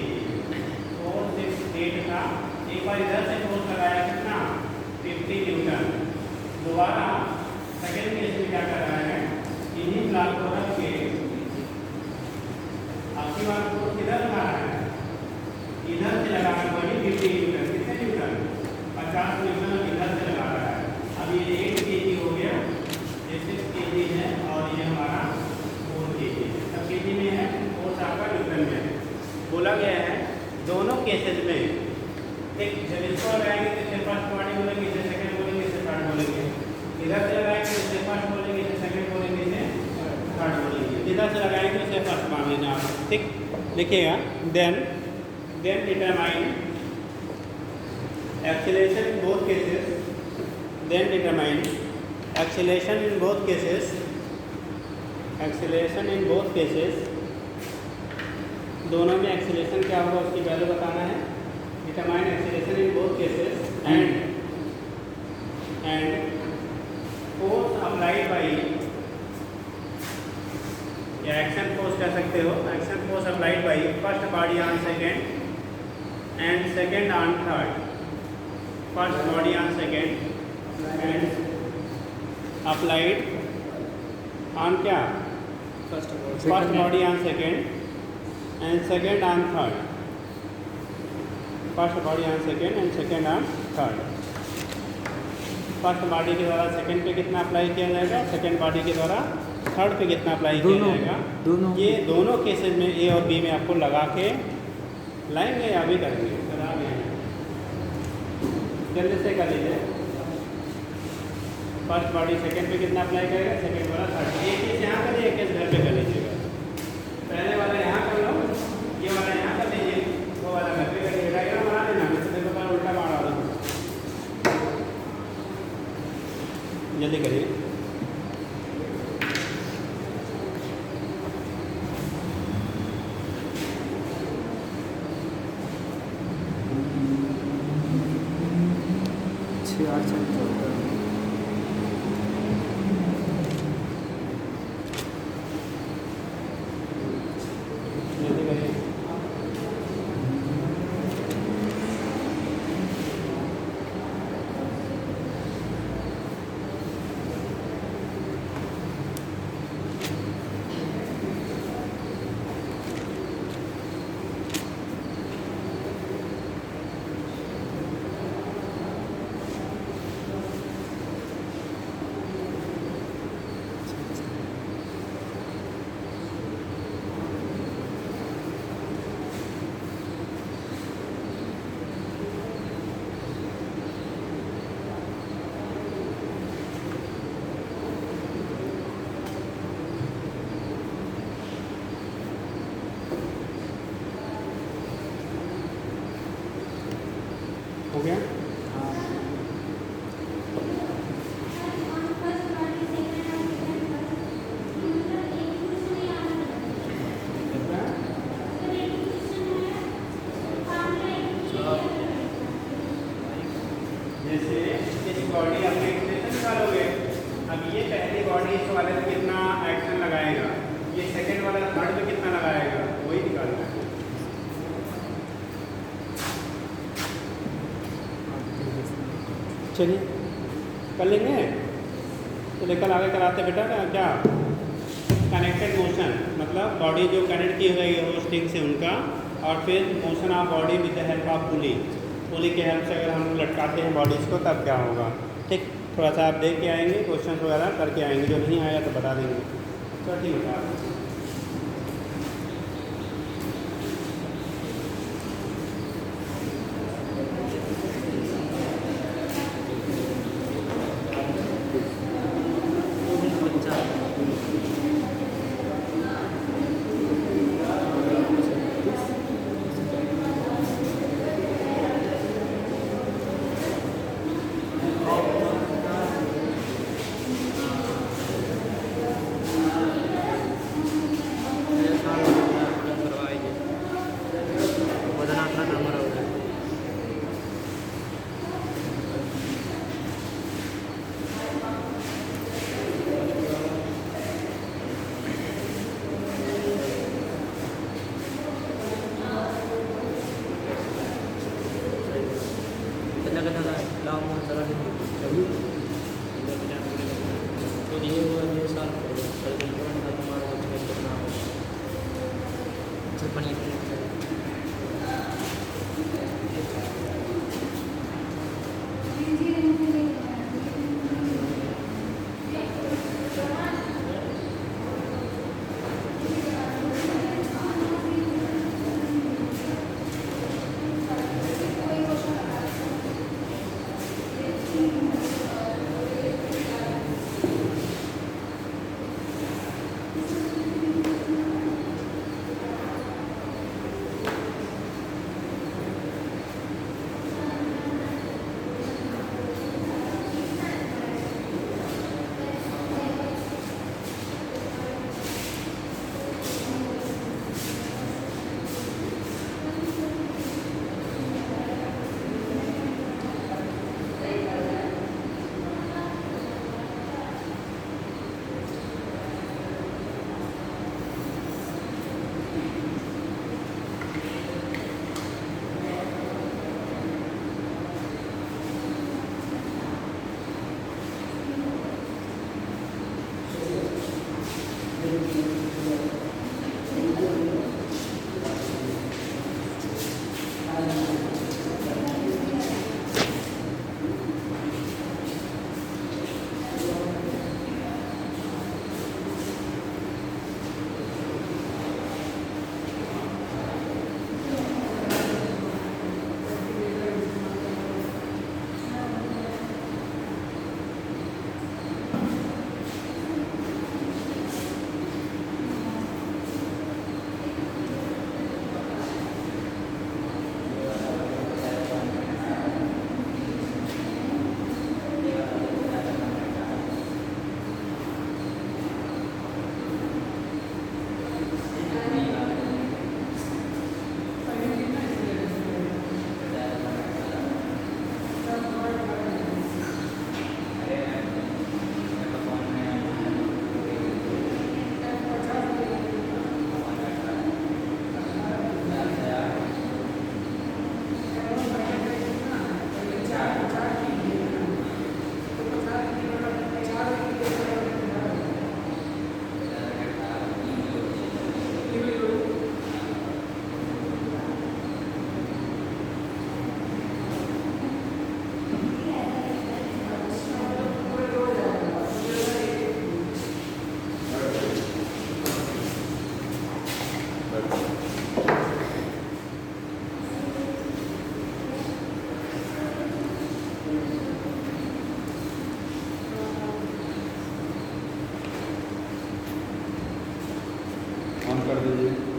4, 6, 8 था। एक बार इधर से फोर्स लगाया कितना, 50 न्यूटन। दोबारा सेकेंड केस में क्या कर रहा है, इन्हीं ब्लॉक को रख के आपकी बात को किधर लगा रहा है, इधर से लगा रहा है। वही 50 न्यूटन, कितने न्यूटन, 50 न्यूटन इधर से लगा रहा है। अब ये 8 kg हो गया, ये 6 kg है और ये हमारा 4 kg है। सब kg में है, फोर्स आपका न्यूटन में है। बोला गया है दोनों केसेस में, एक जब इसको लगाएंगे तो इसे फर्स्ट पार्टी बोलेंगे, इसे सेकंड बोलेंगे, इसे थर्ड बोलेंगे। इधर से लगाएंगे तो इसे फर्स्ट बोलेंगे, इसे सेकंड बोलेंगे, इसे थर्ड बोलेंगे। इधर से लगाएंगे तो इसे फर्स्ट मान लेना, ठीक। लिखिएगा then determine acceleration in both cases. Then determine acceleration in both cases. Acceleration in both cases. दोनों में acceleration क्या होगा उसकी वैल्यू बताना है. Determine acceleration in both cases and force applied by, या action force कह सकते हो. Action force applied by first body on second and second on third. First body on second and applied on क्या? First body on second and second on third. First body on second and second on third. First body के द्वारा second पे कितना apply किया जाएगा, second body के द्वारा third पे कितना अप्लाई किया जाएगा. ये दोनों केसेस में ए और बी में आपको लगा के लाएंगे या भी करेंगे. जल्दी से कर लीजिए. फर्स्ट बॉडी सेकंड पे कितना अप्लाई करेगा, सेकंड वाला थर्ड. एक केस यहाँ करिए, एक केस घर पे कर लीजिएगा. पहले वाला यहाँ कर लो, ये वाला यहाँ कर लीजिए, वो वाला घर पे करिए. डायग्राम बना लेना, मैं तो देखो उल्टा मारा रहा हूँ. जल्दी करिए. हो गया. जैसे इस बॉडी अपने एक्सप्रेशन निकालोगे. अब ये पहली बॉडी इस वाले में कितना एक्शन लगाएगा, ये सेकंड वाला थर्ड में कितना लगाएगा, वही निकालना है. चलिए कर लेंगे. तो लेकर आगे कराते बेटा क्या, कनेक्टेड मोशन, मतलब बॉडी जो कनेक्ट की हुई है स्टिंग से उनका, और फिर motion of body with the help of pulley. Pulley के हेल्प से अगर हम लटकाते हैं बॉडीज़ को तब क्या होगा. ठीक, थोड़ा सा आप देख के आएंगे, क्वेश्चन वगैरह करके आएंगे. जो नहीं आया तो बता देंगे. तो ठीक है. ऑन कर दीजिए।